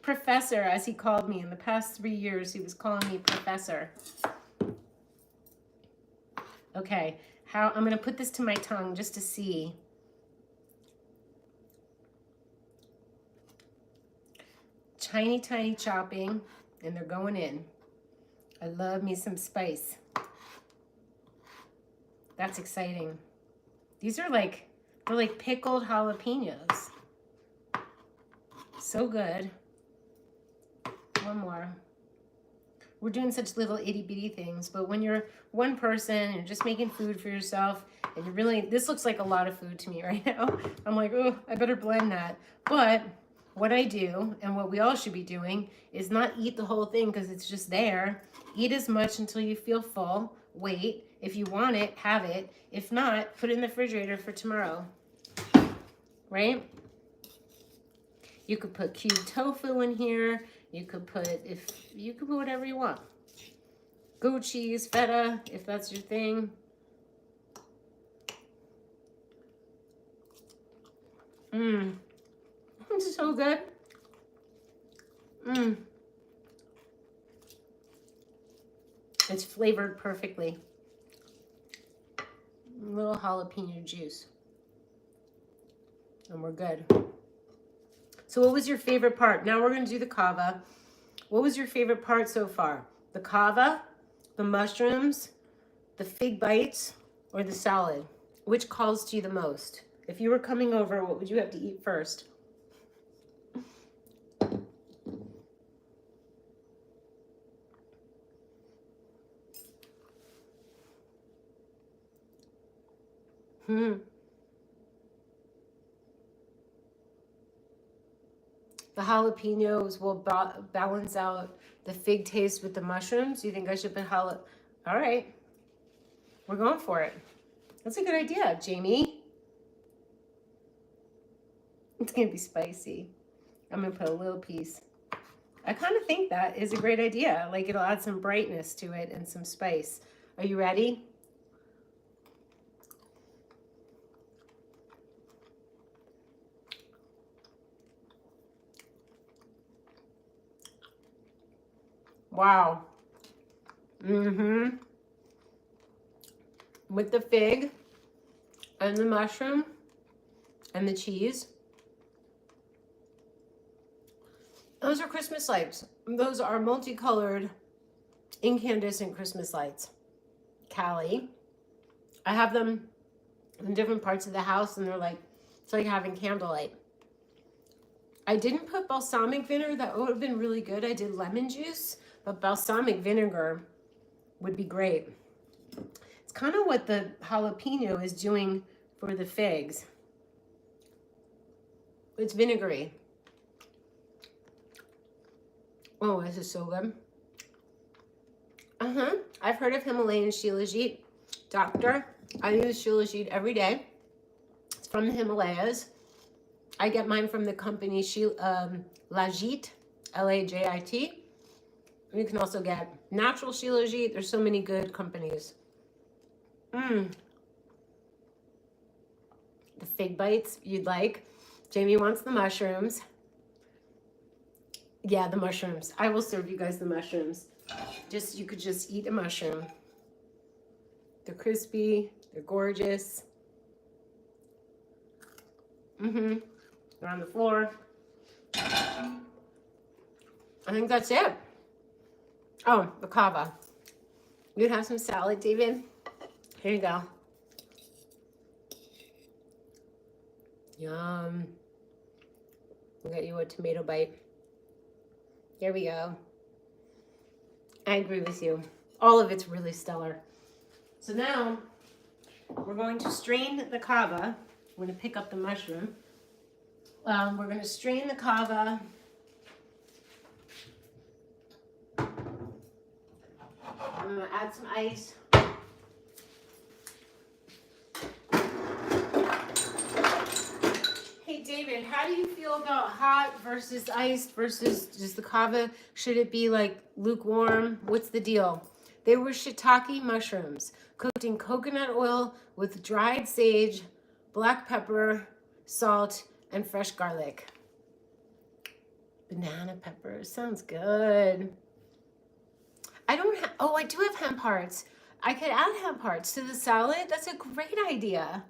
Professor, as he called me in the past 3 years, he was calling me Professor. Okay, I'm going to put this to my tongue just to see. Tiny, tiny chopping, and they're going in. I love me some spice. That's exciting. These are like, they're like pickled jalapenos. So good. One more. We're doing such little itty bitty things, but when you're one person and you're just making food for yourself, and you really, this looks like a lot of food to me right now. I'm like, oh, I better blend that. But what I do, and what we all should be doing, is not eat the whole thing because it's just there. Eat as much until you feel full. Wait. If you want it, have it. If not, put it in the refrigerator for tomorrow. Right? You could put cubed tofu in here. You could put whatever you want. Goat cheese, feta, if that's your thing. Mmm. It's so good. Mmm. It's flavored perfectly. A little jalapeno juice. And we're good. So what was your favorite part? Now we're going to do the kava. What was your favorite part so far? The kava, the mushrooms, the fig bites, or the salad? Which calls to you the most? If you were coming over, what would you have to eat first? The jalapenos will balance out the fig taste with the mushrooms. You think I should put All right. We're going for it. That's a good idea, Jamie. It's going to be spicy. I'm going to put a little piece. I kind of think that is a great idea. Like, it'll add some brightness to it and some spice. Are you ready? Wow. With the fig and the mushroom and the cheese. Those are Christmas lights. Those are multicolored incandescent Christmas lights. Cali. I have them in different parts of the house, and they're like, it's like having candlelight. I didn't put balsamic vinegar. That would have been really good. I did lemon juice, but balsamic vinegar would be great. It's kind of what the jalapeno is doing for the figs. It's vinegary. Oh, this is so good. I've heard of Himalayan Shilajit. Doctor, I use Shilajit every day. It's from the Himalayas. I get mine from the company Lajit, L-A-J-I-T. You can also get natural Shilajit. There's so many good companies. The fig bites you'd like. Jamie wants the mushrooms. Yeah, the mushrooms. I will serve you guys the mushrooms. You could just eat a mushroom. They're crispy. They're gorgeous. They're on the floor. I think that's it. Oh, the kava. You'd have some salad, David? Here you go. Yum. I'll get you a tomato bite. Here we go. I agree with you. All of it's really stellar. So now we're going to strain the kava. I'm going to pick up the mushroom. We're going to strain the kava. I'm going to add some ice. Hey David, how do you feel about hot versus ice versus just the kava? Should it be like lukewarm? What's the deal? They were shiitake mushrooms cooked in coconut oil with dried sage, black pepper, salt, and fresh garlic. Banana pepper, sounds good. I do have hemp hearts. I could add hemp hearts to the salad. That's a great idea.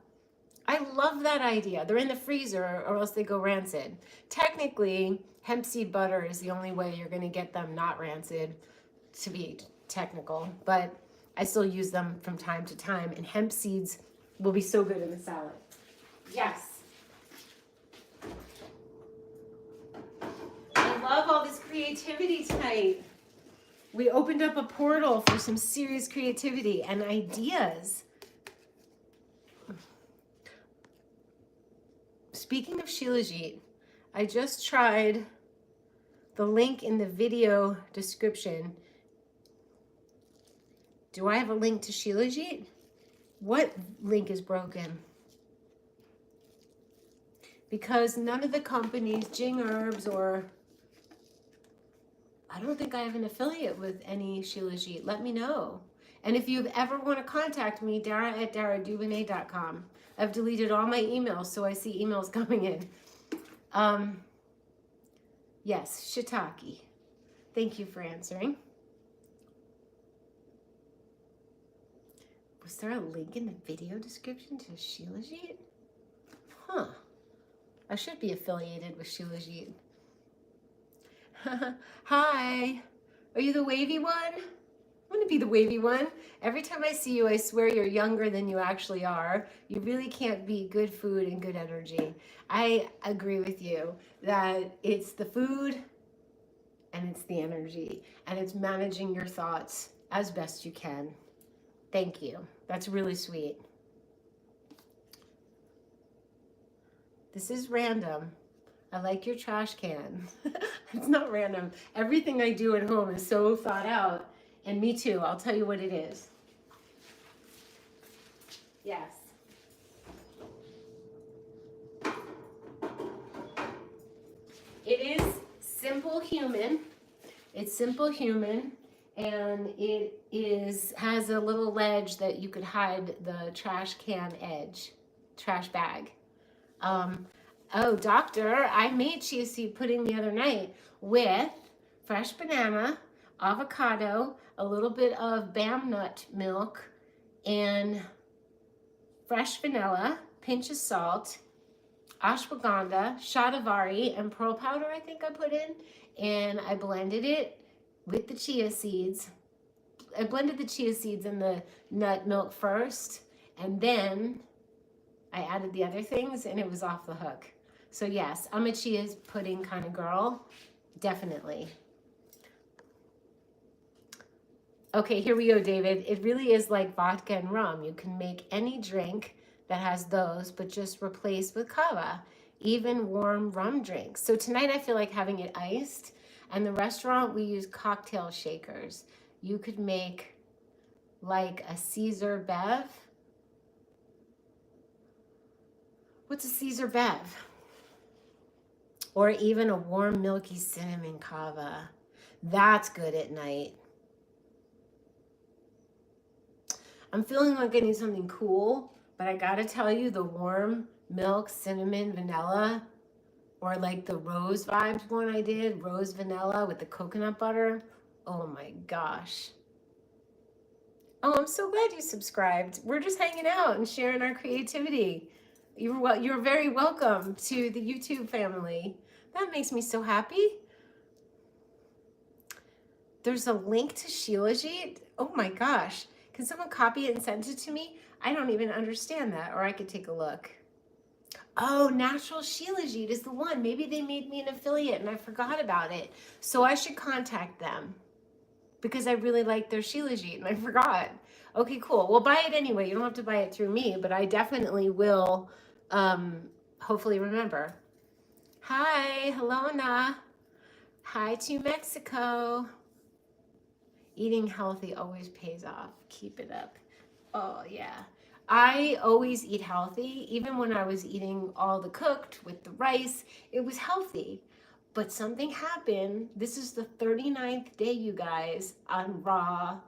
I love that idea. They're in the freezer or else they go rancid. Technically, hemp seed butter is the only way you're going to get them not rancid, to be technical, but I still use them from time to time, and hemp seeds will be so good in the salad. Yes. I love all this creativity tonight. We opened up a portal for some serious creativity and ideas. Speaking of Shilajit, I just tried the link in the video description. Do I have a link to Shilajit? What link is broken? Because none of the companies, Jing Herbs or... I don't think I have an affiliate with any Shilajit. Let me know. And if you ever want to contact me, Dara@DaraDubinet.com. I've deleted all my emails, so I see emails coming in. Yes, shiitake. Thank you for answering. Was there a link in the video description to Shilajit? Huh. I should be affiliated with Shilajit. Hi. Are you the wavy one? I want to be the wavy one. Every time I see you, I swear you're younger than you actually are. You really can't beat good food and good energy. I agree with you that it's the food and it's the energy and it's managing your thoughts as best you can. Thank you. That's really sweet. This is random. I like your trash can. It's not random. Everything I do at home is so thought out. And me too. I'll tell you what it is. Yes. It is Simple Human. It's Simple Human. And it has a little ledge that you could hide the trash can edge, trash bag. Oh, doctor, I made chia seed pudding the other night with fresh banana, avocado, a little bit of Bam nut milk, and fresh vanilla, pinch of salt, ashwagandha, shatavari, and pearl powder I think I put in. And I blended it with the chia seeds, I blended the chia seeds and the nut milk first, and then I added the other things, and it was off the hook. So yes, I'm a chia pudding kind of girl, definitely. Okay, here we go, David. It really is like vodka and rum. You can make any drink that has those, but just replace with kava, even warm rum drinks. So tonight I feel like having it iced, and the restaurant we use cocktail shakers. You could make like a Caesar Bev. What's a Caesar Bev? Or even a warm milky cinnamon kava. That's good at night. I'm feeling like I need something cool, but I gotta tell you, the warm milk, cinnamon, vanilla, or like the rose vibes one I did, rose vanilla with the coconut butter. Oh my gosh. Oh, I'm so glad you subscribed. We're just hanging out and sharing our creativity. You're very welcome to the YouTube family. That makes me so happy. There's a link to Shilajit. Oh my gosh. Can someone copy it and send it to me? I don't even understand that, or I could take a look. Oh, Natural Shilajit is the one. Maybe they made me an affiliate and I forgot about it. So I should contact them because I really like their Shilajit and I forgot. Okay, cool. Well, buy it anyway. You don't have to buy it through me, but I definitely will hopefully remember. Hi, hello, Na. Hi to Mexico. Eating healthy always pays off. Keep it up. Oh, yeah. I always eat healthy. Even when I was eating all the cooked with the rice, it was healthy. But something happened. This is the 39th day, you guys, on raw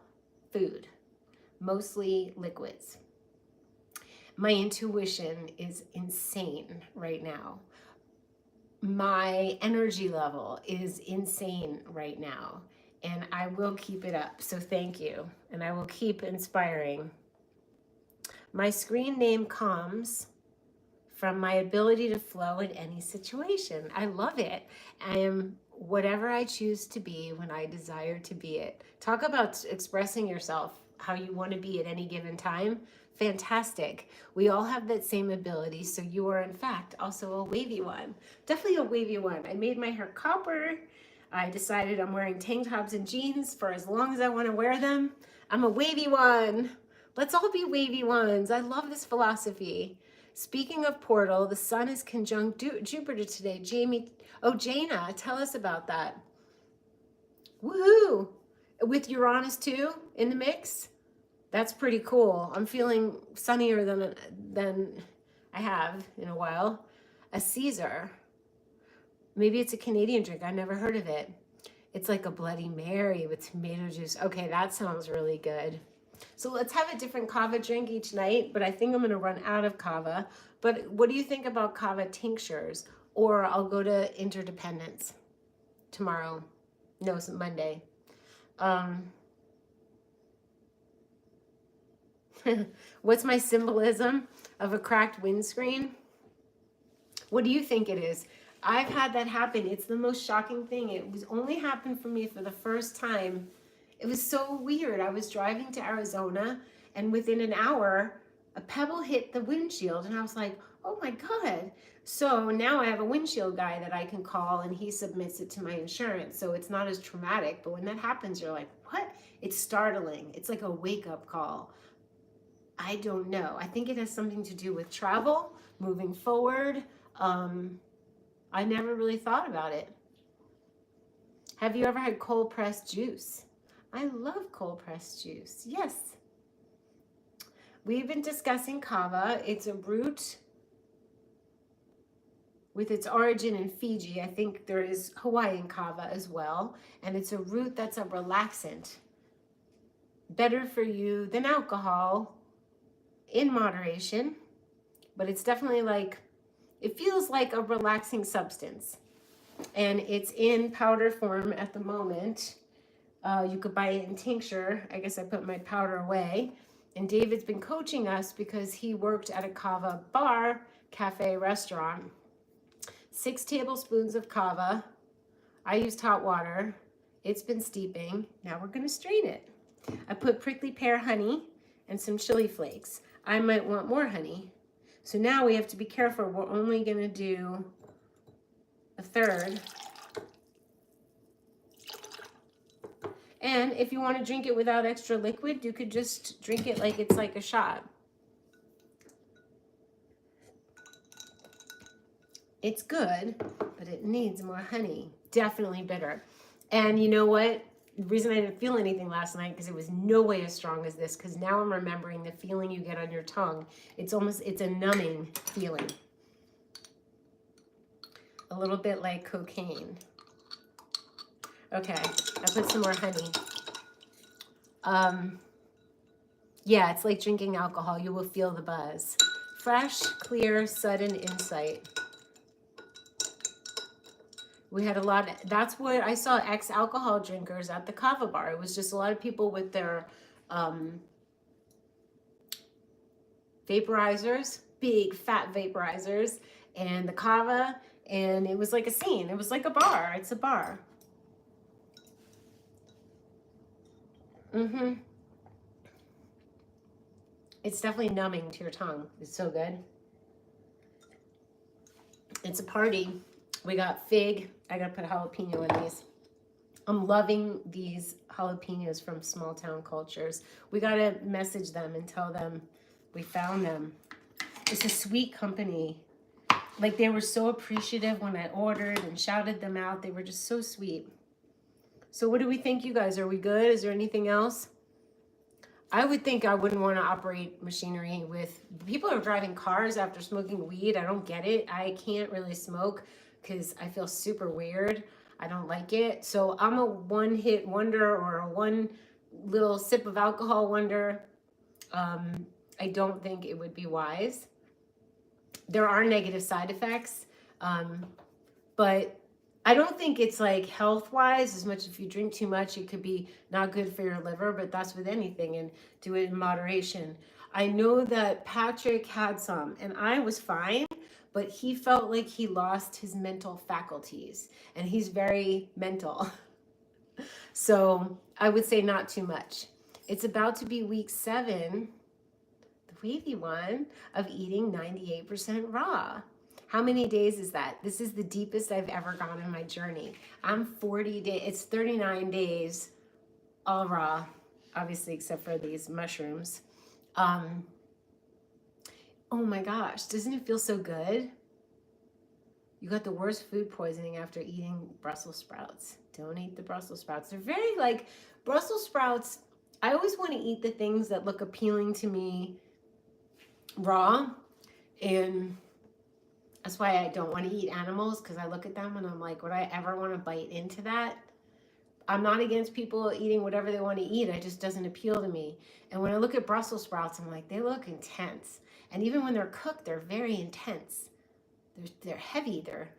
food, mostly liquids. My intuition is insane right now. My energy level is insane right now. And I will keep it up. So thank you. And I will keep inspiring. My screen name comes from my ability to flow in any situation. I love it. I am whatever I choose to be when I desire to be it. Talk about expressing yourself how you want to be at any given time. Fantastic. We all have that same ability. So you are, in fact, also a wavy one. Definitely a wavy one. I made my hair copper. I decided I'm wearing tank tops and jeans for as long as I want to wear them. I'm a wavy one. Let's all be wavy ones. I love this philosophy. Speaking of portal, the sun is conjunct Jupiter today. Jana, tell us about that. Woohoo! With Uranus too in the mix? That's pretty cool. I'm feeling sunnier than I have in a while. A Caesar. Maybe it's a Canadian drink. I never heard of it. It's like a Bloody Mary with tomato juice. Okay, that sounds really good. So let's have a different kava drink each night, but I think I'm going to run out of kava. But what do you think about kava tinctures? Or I'll go to Interdependence tomorrow. No, it's Monday. What's my symbolism of a cracked windscreen? What do you think it is? I've had that happen. It's the most shocking thing. It was only happened for me for the first time. It was so weird. I was driving to Arizona, and within an hour, a pebble hit the windshield, and I was like, oh my God. So now I have a windshield guy that I can call, and he submits it to my insurance. So it's not as traumatic, but when that happens, you're like, what? It's startling. It's like a wake-up call. I don't know. I think it has something to do with travel, moving forward. I never really thought about it. Have you ever had cold pressed juice? I love cold pressed juice. Yes. We've been discussing kava. It's a root with its origin in Fiji. I think there is Hawaiian kava as well. And it's a root that's a relaxant. Better for you than alcohol in moderation. But it's definitely like, it feels like a relaxing substance. And it's in powder form at the moment. You could buy it in tincture. I guess I put my powder away. And David's been coaching us because he worked at a kava bar, cafe, restaurant. 6 tablespoons of kava. I used hot water. It's been steeping. Now we're going to strain it. I put prickly pear honey and some chili flakes. I might want more honey. So now we have to be careful. We're only going to do a third. And if you want to drink it without extra liquid, you could just drink it like it's like a shot. It's good, but it needs more honey. Definitely bitter. And you know what? The reason I didn't feel anything last night, because it was no way as strong as this, because now I'm remembering the feeling you get on your tongue. It's a numbing feeling. A little bit like cocaine. Okay, I put some more honey. Yeah, it's like drinking alcohol. You will feel the buzz. Fresh, clear, sudden insight. We had a lot of, that's what I saw, ex-alcohol drinkers at the kava bar. It was just a lot of people with their vaporizers, big fat vaporizers, and the kava, and it was like a scene. It was like a bar. It's a bar. It's definitely numbing to your tongue. It's so good. It's a party. We got fig. I gotta put jalapeno in these. I'm loving these jalapenos from Small Town Cultures. We gotta message them and tell them we found them. It's a sweet company. Like, they were so appreciative when I ordered and shouted them out. They were just so sweet. So what do we think, you guys? Are we good? Is there anything else? I would think I wouldn't want to operate machinery with people who are driving cars after smoking weed. I don't get it. I can't really smoke because I feel super weird. I don't like it. So I'm a one-hit wonder, or a one little sip of alcohol wonder. I don't think it would be wise. There are negative side effects, but I don't think it's like health-wise as much. If you drink too much, it could be not good for your liver, but that's with anything, and do it in moderation. I know that Patrick had some, and I was fine, but he felt like he lost his mental faculties, and he's very mental. So I would say not too much. It's about to be week 7, the wavy one, of eating 98% raw. How many days is that? This is the deepest I've ever gone in my journey. I'm 40 days, it's 39 days all raw, obviously, except for these mushrooms. Oh my gosh, doesn't it feel so good? You got the worst food poisoning after eating Brussels sprouts. Don't eat the Brussels sprouts. They're very like, Brussels sprouts, I always want to eat the things that look appealing to me raw, and that's why I don't want to eat animals, because I look at them and I'm like, would I ever want to bite into that? I'm not against people eating whatever they want to eat. It just doesn't appeal to me. And when I look at Brussels sprouts, I'm like, they look intense. And even when they're cooked, they're very intense. They're heavy. They're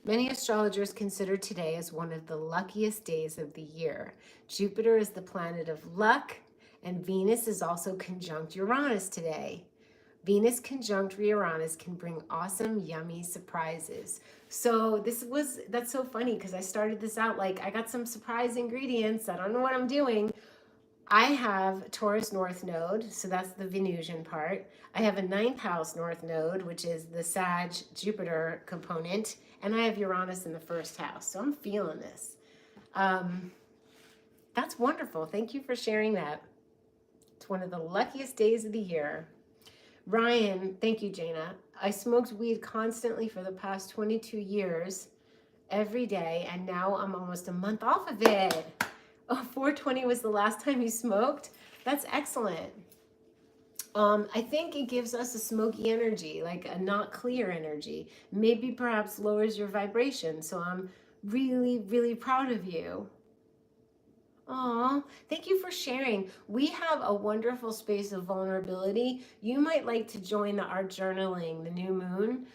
Many astrologers consider today as one of the luckiest days of the year. Jupiter is the planet of luck, and Venus is also conjunct Uranus today. Venus conjunct Uranus can bring awesome, yummy surprises. So that's so funny, because I started this out like, I got some surprise ingredients. I don't know what I'm doing. I have Taurus North Node, so that's the Venusian part. I have a 9th house North Node, which is the Sag Jupiter component, and I have Uranus in the 1st house. So I'm feeling this. That's wonderful. Thank you for sharing that. It's one of the luckiest days of the year. Ryan, thank you, Jana. I smoked weed constantly for the past 22 years, every day, and now I'm almost a month off of it. Oh, 420 was the last time you smoked? That's excellent. I think it gives us a smoky energy, like a not clear energy. Maybe perhaps lowers your vibration. So I'm really, really proud of you. Aw, thank you for sharing. We have a wonderful space of vulnerability. You might like to join the art journaling, the new moon.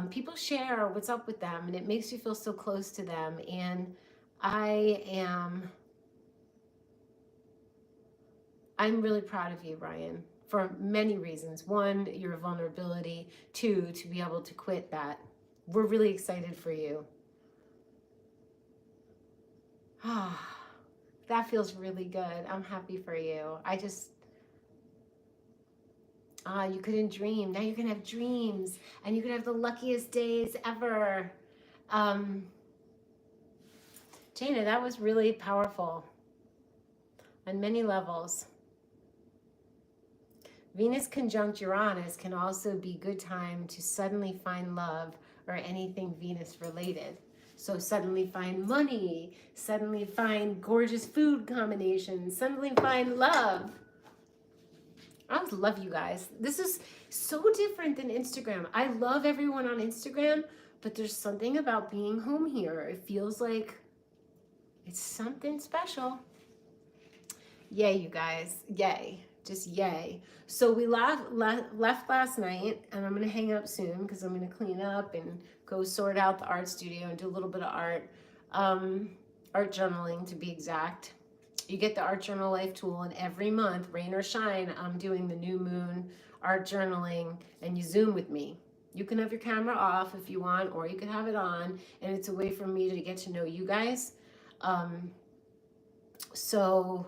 People share what's up with them, and it makes you feel so close to them. And I'm really proud of you, Ryan, for many reasons. 1, your vulnerability. 2, to be able to quit that. We're really excited for you. Ah, that feels really good. I'm happy for you. You couldn't dream. Now you can have dreams and you can have the luckiest days ever. Um, Jana, that was really powerful on many levels. Venus conjunct Uranus can also be good time to suddenly find love or anything Venus related. So suddenly find money, suddenly find gorgeous food combinations, suddenly find love. I just love you guys. This is so different than Instagram. I love everyone on Instagram, but there's something about being home here. It feels like it's something special. Yay, you guys. Yay. Just yay. So we left last night, and I'm going to hang up soon because I'm going to clean up and go sort out the art studio and do a little bit of art. Art journaling, to be exact. You get the Art Journal Life tool, and every month, rain or shine, I'm doing the new moon art journaling, and you Zoom with me. You can have your camera off if you want, or you can have it on, and it's a way for me to get to know you guys. So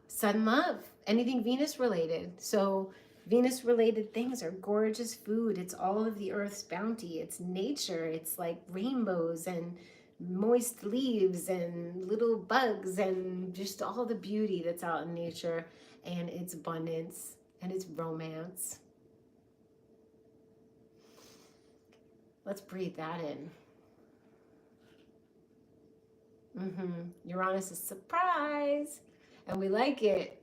sudden love, anything Venus related. So Venus related things are gorgeous food. It's all of the earth's bounty. It's nature. It's like rainbows and moist leaves and little bugs and just all the beauty that's out in nature, and its abundance and its romance. Let's breathe that in. Uranus is surprise, and we like it.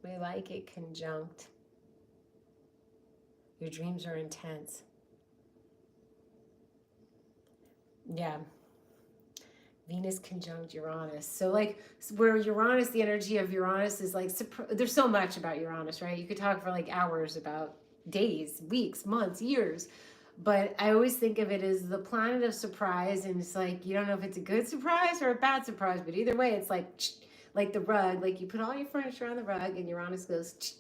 We like it conjunct. Your dreams are intense. Yeah. Venus conjunct Uranus. So like where Uranus, the energy of Uranus is like, there's so much about Uranus, right? You could talk for like hours about days, weeks, months, years. But I always think of it as the planet of surprise. And it's like, you don't know if it's a good surprise or a bad surprise, but either way, it's like the rug, like you put all your furniture on the rug and Uranus goes,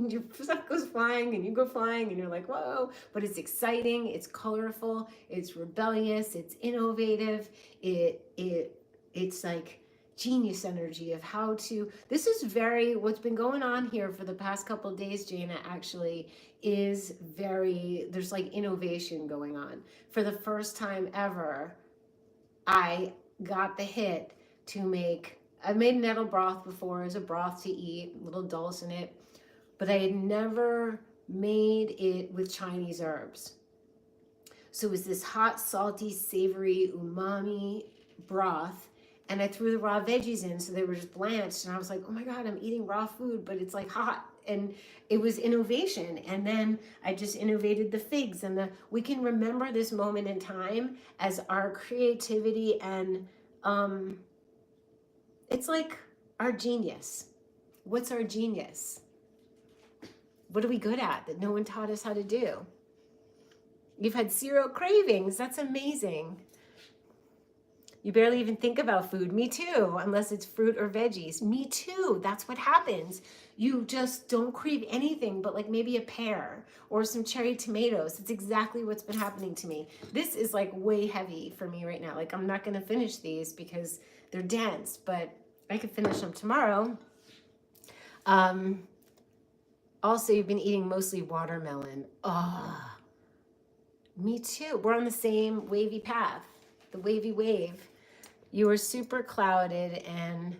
your stuff goes flying and you go flying and you're like, whoa, but it's exciting, it's colorful, it's rebellious, it's innovative, it's like genius energy of how to, this is very, what's been going on here for the past couple of days, Jana, actually is very, there's like innovation going on. For the first time ever, I got the hit to make, I've made nettle broth before as a broth to eat, a little dulse in it, but I had never made it with Chinese herbs. So it was this hot, salty, savory, umami broth, and I threw the raw veggies in, so they were just blanched, and I was like, oh my God, I'm eating raw food, but it's like hot, and it was innovation. And then I just innovated the figs, and we can remember this moment in time as our creativity, and it's like our genius. What's our genius? What are we good at that no one taught us how to do? You've had cereal cravings. That's amazing. You barely even think about food. Me too, unless it's fruit or veggies. Me too. That's what happens. You just don't crave anything but like maybe a pear or some cherry tomatoes. It's exactly what's been happening to me. This is like way heavy for me right now. Like I'm not going to finish these because they're dense, but I could finish them tomorrow. Also, you've been eating mostly watermelon. Oh, me too. We're on the same wavy path, the wavy wave. You were super clouded and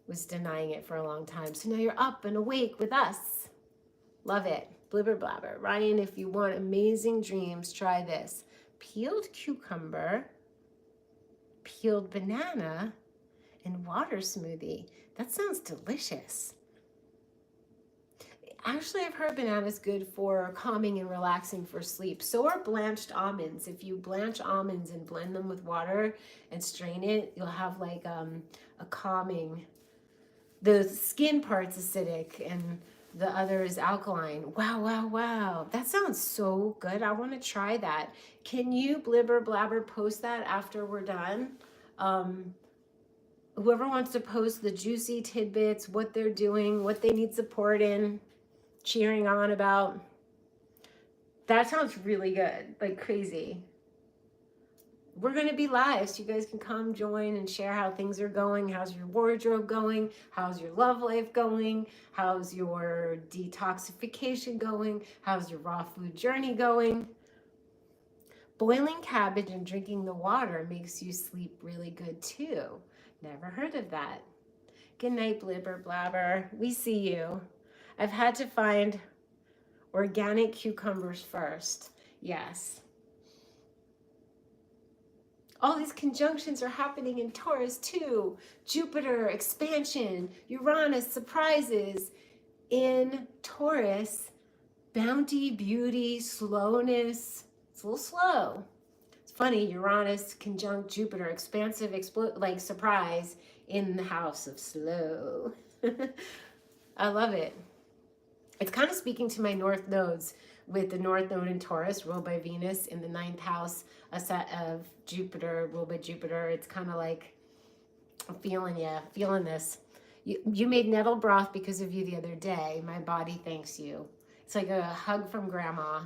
was denying it for a long time. So now you're up and awake with us. Love it. Blibber blabber. Ryan, if you want amazing dreams, try this. Peeled cucumber, peeled banana, and water smoothie. That sounds delicious. Actually, I've heard banana is good for calming and relaxing for sleep. So are blanched almonds. If you blanch almonds and blend them with water and strain it, you'll have like a calming. The skin part's acidic and the other is alkaline. Wow, wow, wow. That sounds so good. I want to try that. Can you, Blibber Blabber, post that after we're done? Whoever wants to post the juicy tidbits, what they're doing, what they need support in, cheering on about. That sounds really good, like crazy. We're going to be live, so you guys can come join and share how things are going. How's your wardrobe going? How's your love life going? How's your detoxification going? How's your raw food journey going? Boiling cabbage and drinking the water makes you sleep really good too. Never heard of that. Good night, Blibber Blabber. We see you. I've had to find organic cucumbers first. Yes. All these conjunctions are happening in Taurus too. Jupiter, expansion, Uranus, surprises. In Taurus, bounty, beauty, slowness. It's a little slow. It's funny, Uranus conjunct Jupiter, expansive, like surprise in the house of slow. I love it. It's kind of speaking to my north nodes, with the north node in Taurus, ruled by Venus, in the ninth house, a set of Jupiter, ruled by Jupiter. It's kind of like, I'm feeling this. You made nettle broth because of you the other day. My body thanks you. It's like a hug from grandma.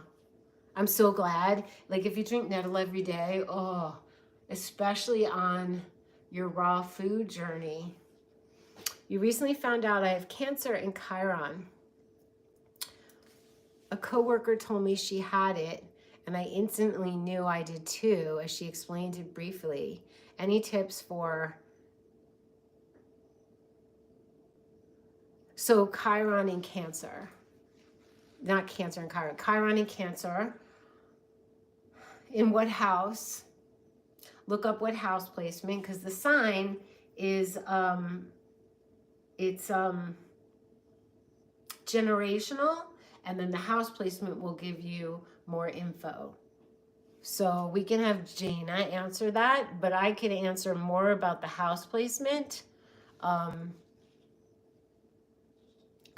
I'm so glad. Like if you drink nettle every day, oh, especially on your raw food journey. You recently found out I have Cancer in Chiron. A coworker told me she had it, and I instantly knew I did too, as she explained it briefly. Any tips for... So Chiron in Cancer. Not Cancer in Chiron. Chiron in Cancer. In what house? Look up what house placement, because the sign is it's generational, and then the house placement will give you more info. So we can have Jaina answer that, but I can answer more about the house placement.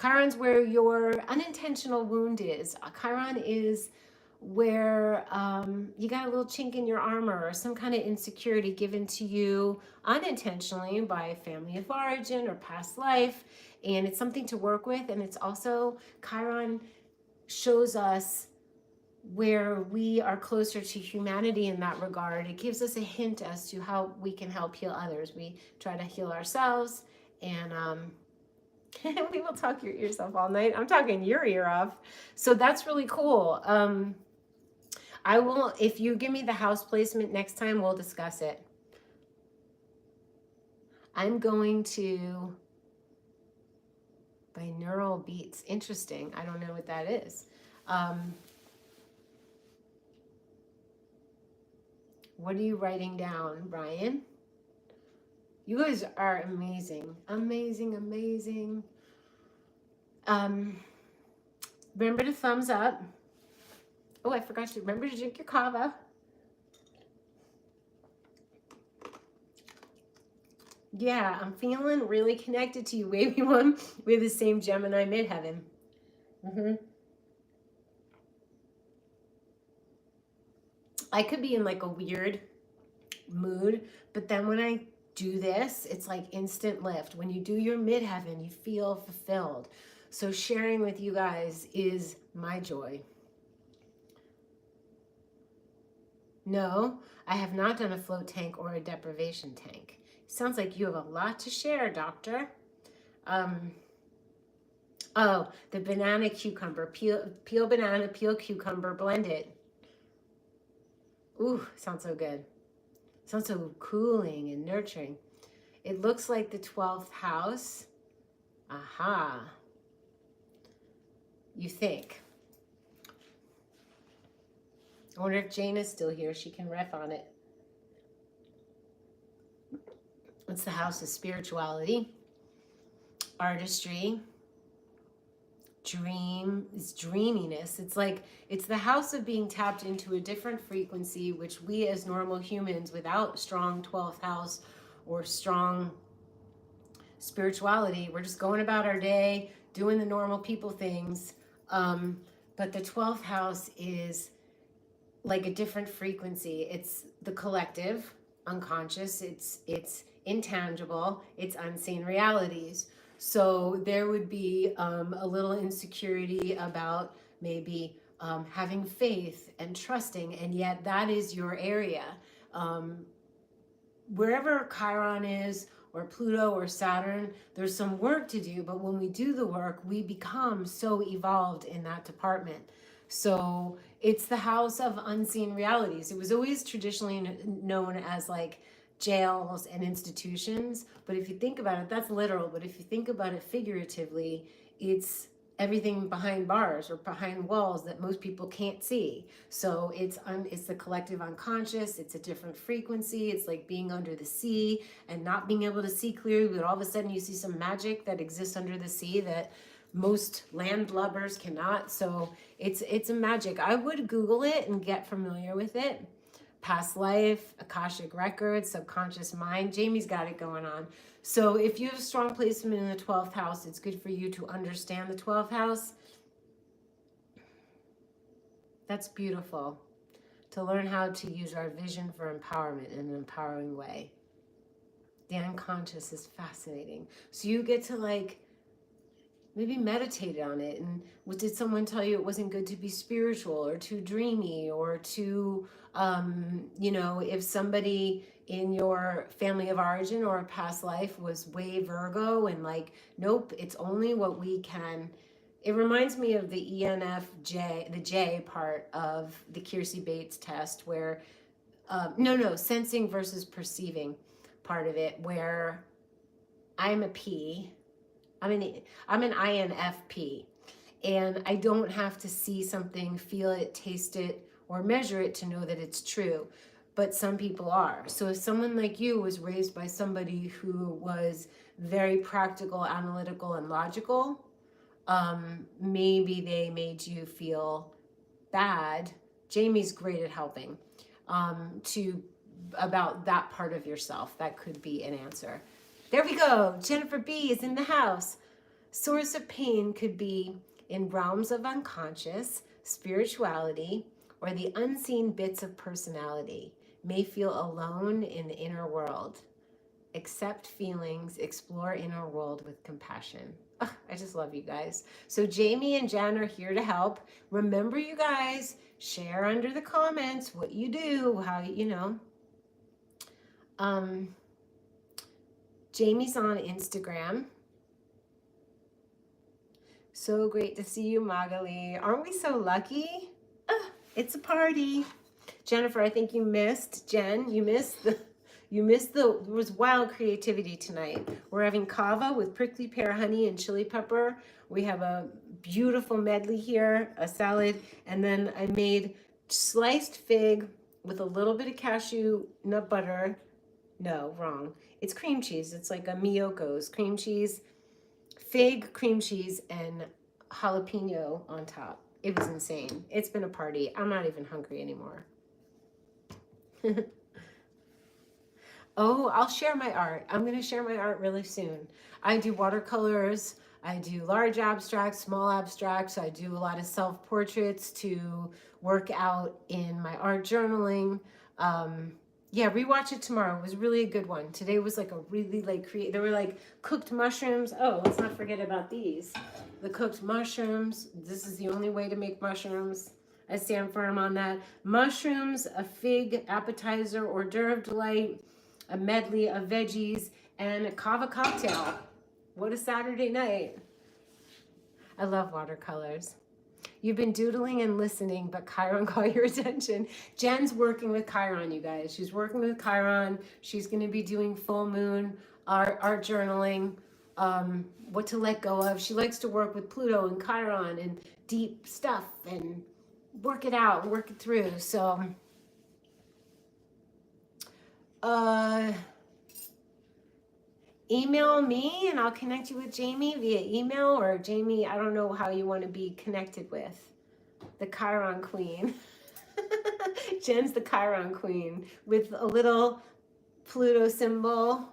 Chiron's where your unintentional wound is. Chiron is where you got a little chink in your armor, or some kind of insecurity given to you unintentionally by a family of origin or past life, and it's something to work with. And it's also, Chiron shows us where we are closer to humanity in that regard. It gives us a hint as to how we can help heal others. We try to heal ourselves, and we will talk your ears off all night. I'm talking your ear off. So that's really cool. I will, if you give me the house placement next time, we'll discuss it. I'm going to binaural beats. Interesting. I don't know what that is. What are you writing down, Brian? You guys are amazing. Amazing, amazing. Remember to thumbs up. Oh, I forgot to remember to drink your kava. Yeah, I'm feeling really connected to you, wavy one. We're the same Gemini midheaven. I could be in like a weird mood, but then when I do this, it's like instant lift. When you do your midheaven, you feel fulfilled. So sharing with you guys is my joy. No, I have not done a float tank or a deprivation tank. Sounds like you have a lot to share, doctor. Oh, the banana cucumber. Peel banana, peel cucumber, blend it. Ooh, sounds so good. Sounds so cooling and nurturing. It looks like the 12th house. Aha. You think. I wonder if Jane is still here. She can ref on it. It's the house of spirituality, artistry, dreaminess. It's like, it's the house of being tapped into a different frequency, which we as normal humans without strong 12th house or strong spirituality, we're just going about our day, doing the normal people things. But the 12th house is like a different frequency. It's the collective, unconscious, it's intangible, it's unseen realities. So there would be a little insecurity about maybe having faith and trusting, and yet that is your area. Wherever Chiron is, or Pluto or Saturn, there's some work to do, but when we do the work, we become so evolved in that department. So it's the house of unseen realities. It was always traditionally known as like jails and institutions, but if you think about it, that's literal. But if you think about it figuratively, it's everything behind bars or behind walls that most people can't see. So it's the collective unconscious. It's a different frequency. It's like being under the sea and not being able to see clearly, but all of a sudden you see some magic that exists under the sea that most landlubbers cannot. So it's a magic. I would Google it and get familiar with it. Past life, Akashic records, subconscious mind. Jamie's got it going on. So if you have a strong placement in the 12th house, it's good for you to understand the 12th house. That's beautiful. To learn how to use our vision for empowerment in an empowering way. The unconscious is fascinating. So you get to like maybe meditate on it. And did someone tell you it wasn't good to be spiritual or too dreamy or too, you know, if somebody in your family of origin or a past life was way Virgo and like, nope, it's only what we can. It reminds me of the ENFJ, the J part of the Kiersey Bates test where, sensing versus perceiving part of it, where I'm a P, I'm an INFP, and I don't have to see something, feel it, taste it, or measure it to know that it's true. But some people are. So if someone like you was raised by somebody who was very practical, analytical, and logical, maybe they made you feel bad. Jamie's great at helping about that part of yourself. That could be an answer. There we go. Jennifer B is in the house. Source of pain could be in realms of unconscious, spirituality, or the unseen bits of personality. May feel alone in the inner world. Accept feelings, explore inner world with compassion. Ugh, I just love you guys. So Jamie and Jen are here to help. Remember, you guys, share under the comments what you do, how you know. Jamie's on Instagram. So great to see you, Magali. Aren't we so lucky? It's a party. Jennifer, I think you missed. Jen, you missed there was wild creativity tonight. We're having kava with prickly pear honey and chili pepper. We have a beautiful medley here, a salad, and then I made sliced fig with a little bit of cashew nut butter. No, wrong. It's cream cheese. It's like a Miyoko's cream cheese, fig, cream cheese, and jalapeno on top. It was insane. It's been a party. I'm not even hungry anymore. Oh, I'll share my art. I'm going to share my art really soon. I do watercolors. I do large abstracts, small abstracts. I do a lot of self-portraits to work out in my art journaling. Yeah, rewatch it tomorrow. It was really a good one. Today was like a really like there were like cooked mushrooms. Oh, let's not forget about these. The cooked mushrooms. This is the only way to make mushrooms. I stand firm on that. Mushrooms, a fig appetizer, hors d'oeuvre delight, a medley of veggies, and a kava cocktail. What a Saturday night. I love watercolors. You've been doodling and listening, but Chiron caught your attention. Jen's working with Chiron, you guys. She's working with Chiron. She's going to be doing full moon art journaling, what to let go of. She likes to work with Pluto and Chiron and deep stuff and work it out and work it through. So, email me and I'll connect you with Jamie via email, or Jamie, I don't know how you want to be connected with. The Chiron Queen. Jen's the Chiron Queen with a little Pluto symbol.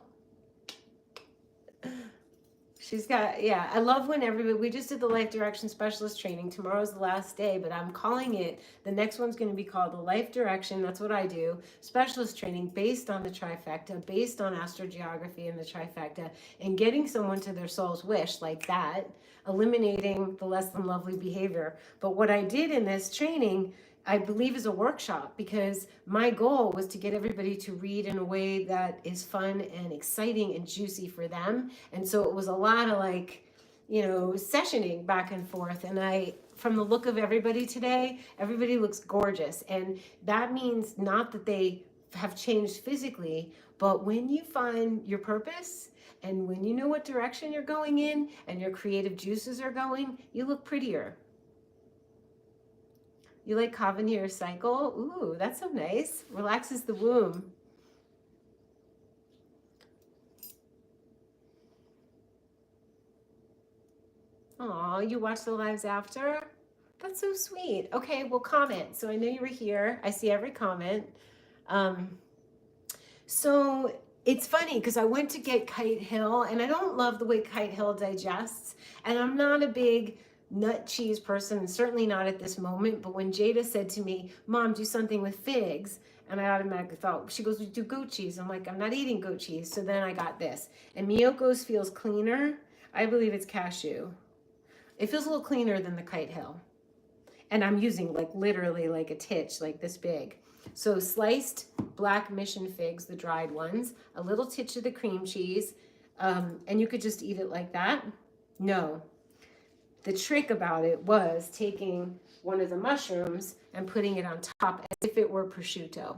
She's got, yeah, I love when everybody, we just did the life direction specialist training. Tomorrow's the last day, but I'm calling it, the next one's going to be called the life direction. That's what I do. Specialist training based on the trifecta, based on astrogeography and the trifecta, and getting someone to their soul's wish like that, eliminating the less than lovely behavior. But what I did in this training, I believe, is a workshop, because my goal was to get everybody to read in a way that is fun and exciting and juicy for them. And so it was a lot of like, you know, sessioning back and forth. And from the look of everybody today, everybody looks gorgeous. And that means not that they have changed physically, but when you find your purpose and when you know what direction you're going in and your creative juices are going, you look prettier. You like Cavanier cycle? Ooh, that's so nice. Relaxes the womb. Aw, you watch the lives after? That's so sweet. Okay, well, comment. So I know you were here. I see every comment. So it's funny because I went to get Kite Hill, and I don't love the way Kite Hill digests. And I'm not a big nut cheese person, and certainly not at this moment. But when Jada said to me, Mom, do something with figs, and I automatically thought, she goes, we do goat cheese. I'm like, I'm not eating goat cheese. So then I got this. And Miyoko's feels cleaner. I believe it's cashew. It feels a little cleaner than the Kite Hill. And I'm using like literally like a titch, like this big. So sliced black mission figs, the dried ones, a little titch of the cream cheese, and you could just eat it like that. No. The trick about it was taking one of the mushrooms and putting it on top as if it were prosciutto.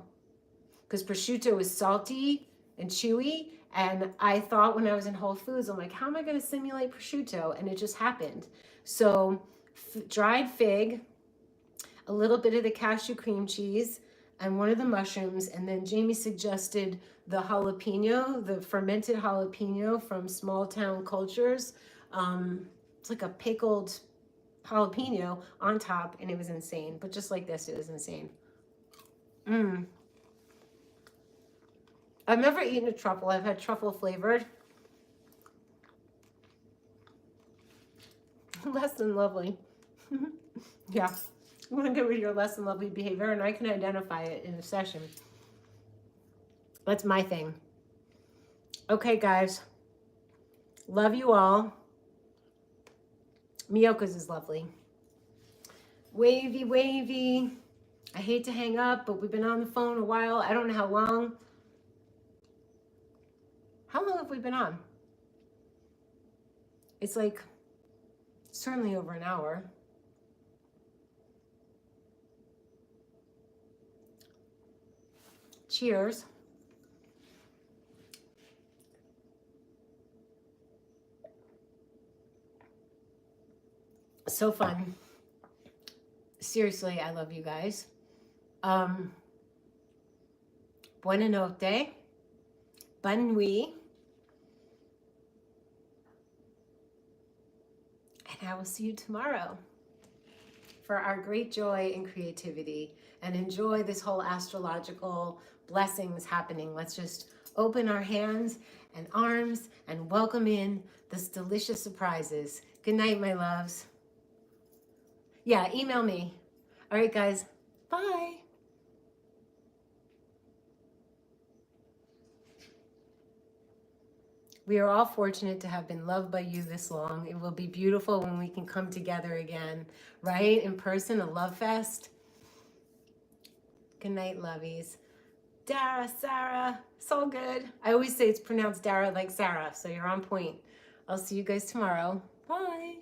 Because prosciutto is salty and chewy, and I thought when I was in Whole Foods, I'm like, how am I going to simulate prosciutto? And it just happened. So dried fig, a little bit of the cashew cream cheese, and one of the mushrooms. And then Jamie suggested the jalapeno, the fermented jalapeno from Small Town Cultures. It's like a pickled jalapeno on top, and it was insane. But just like this, it was insane. I've never eaten a truffle. I've had truffle flavored. Less than lovely. Yeah. You want to get rid of your less than lovely behavior, and I can identify it in a session. That's my thing. Okay, guys. Love you all. Miyoko's is lovely. Wavy, wavy. I hate to hang up, but we've been on the phone a while. I don't know how long. How long have we been on? It's like certainly over an hour. Cheers. So fun. Seriously, I love you guys. Buona notte. Bonne nuit. And I will see you tomorrow for our great joy and creativity, and enjoy this whole astrological blessings happening. Let's just open our hands and arms and welcome in this delicious surprises. Good night, my loves. Yeah, email me. All right, guys. Bye. We are all fortunate to have been loved by you this long. It will be beautiful when we can come together again, right? In person, a love fest. Good night, lovies. Dara, Sarah, it's all good. I always say it's pronounced Dara like Sarah, so you're on point. I'll see you guys tomorrow. Bye.